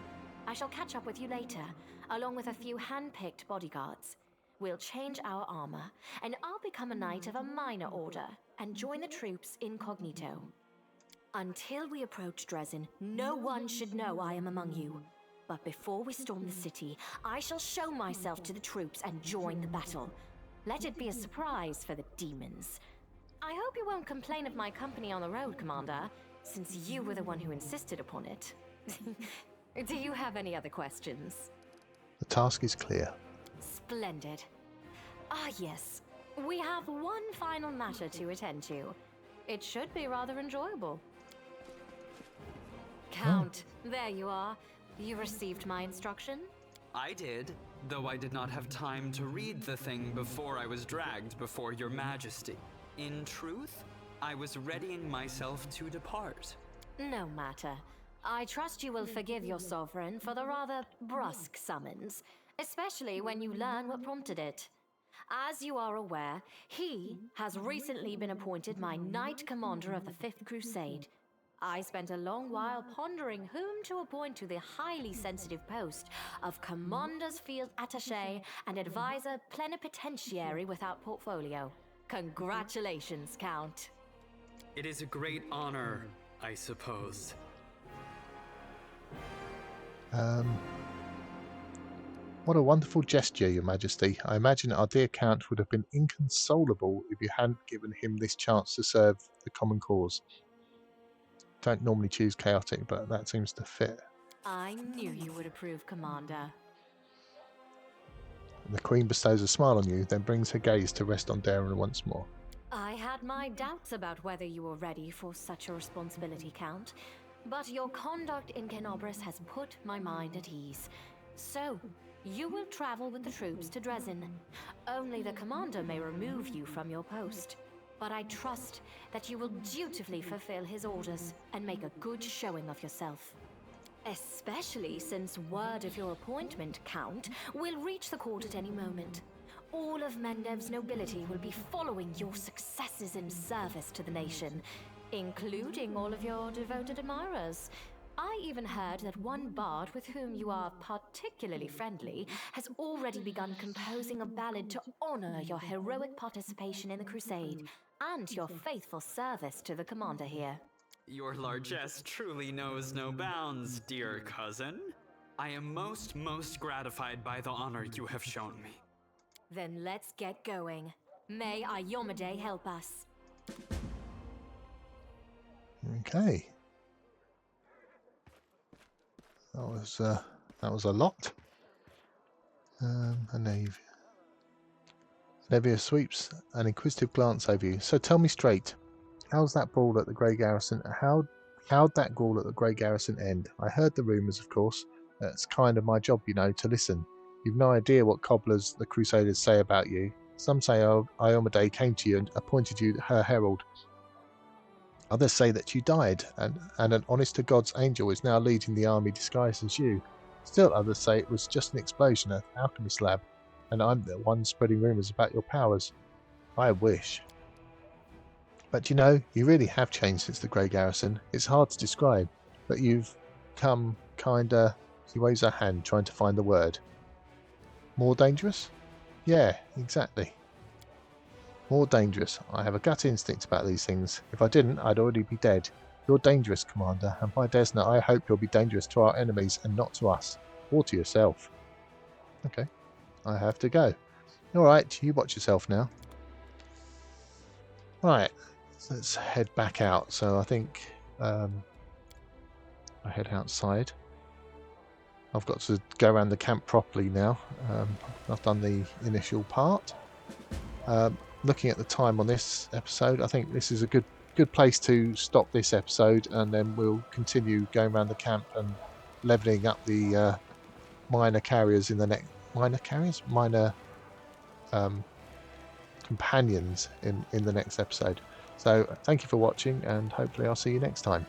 I shall catch up with you later, along with a few hand-picked bodyguards. We'll change our armor, and I'll become a knight of a minor order and join the troops incognito. Until we approach Dresden, no one should know I am among you. But before we storm the city, I shall show myself to the troops and join the battle. Let it be a surprise for the demons. I hope you won't complain of my company on the road, Commander, since you were the one who insisted upon it. Do you have any other questions? The task is clear. Splendid. Ah, yes. We have one final matter to attend to. It should be rather enjoyable. Count, there you are. You received my instruction? I did, though I did not have time to read the thing before I was dragged before your majesty. In truth, I was readying myself to depart. No matter. I trust you will forgive your sovereign for the rather brusque summons, especially when you learn what prompted it. As you are aware, he has recently been appointed my Knight Commander of the Fifth Crusade. I spent a long while pondering whom to appoint to the highly sensitive post of Commander's Field Attaché and Advisor Plenipotentiary without portfolio. Congratulations, Count. It is a great honor, I suppose. What a wonderful gesture, Your Majesty. I imagine our dear Count would have been inconsolable if you hadn't given him this chance to serve the common cause. Don't normally choose chaotic, but that seems to fit. I knew you would approve, Commander. The Queen bestows a smile on you, then brings her gaze to rest on Darren once more. I had my doubts about whether you were ready for such a responsibility, Count, but your conduct in Kenobris has put my mind at ease. So, you will travel with the troops to Dresden. Only the commander may remove you from your post. But I trust that you will dutifully fulfill his orders and make a good showing of yourself. Especially since word of your appointment, Count, will reach the court at any moment. All of Mendev's nobility will be following your successes in service to the nation, including all of your devoted admirers. I even heard that one bard with whom you are particularly friendly has already begun composing a ballad to honor your heroic participation in the crusade and your faithful service to the commander here. Your largesse truly knows no bounds, dear cousin. I am most gratified by the honor you have shown me. Then let's get going. May Iomedae help us. Okay. That was a lot. And Nevia sweeps an inquisitive glance over you. So tell me straight, how's that brawl at the Grey Garrison? How'd that brawl at the Grey Garrison end? I heard the rumours, of course. It's kind of my job, you know, to listen. You've no idea what cobblers the Crusaders say about you. Some say Iomedae came to you and appointed you her herald. Others say that you died, and an honest-to-God's angel is now leading the army disguised as you. Still others say it was just an explosion at the alchemist lab, and I'm the one spreading rumours about your powers. I wish. But you know, you really have changed since the Grey Garrison. It's hard to describe, but you've come kinda She waves her hand, trying to find the word. More dangerous? Yeah, exactly. More dangerous. I have a gut instinct about these things. If I didn't, I'd already be dead. You're dangerous, Commander, and by Desna, I hope you'll be dangerous to our enemies and not to us, or to yourself. Okay, I have to go. Alright, you watch yourself now. Right, let's head back out. So I think I head outside. I've got to go around the camp properly now. I've done the initial part. Looking at the time on this episode, I think this is a good place to stop this episode, and then we'll continue going around the camp and leveling up the minor carriers in the next minor companions in the next episode. So thank you for watching, and hopefully I'll see you next time.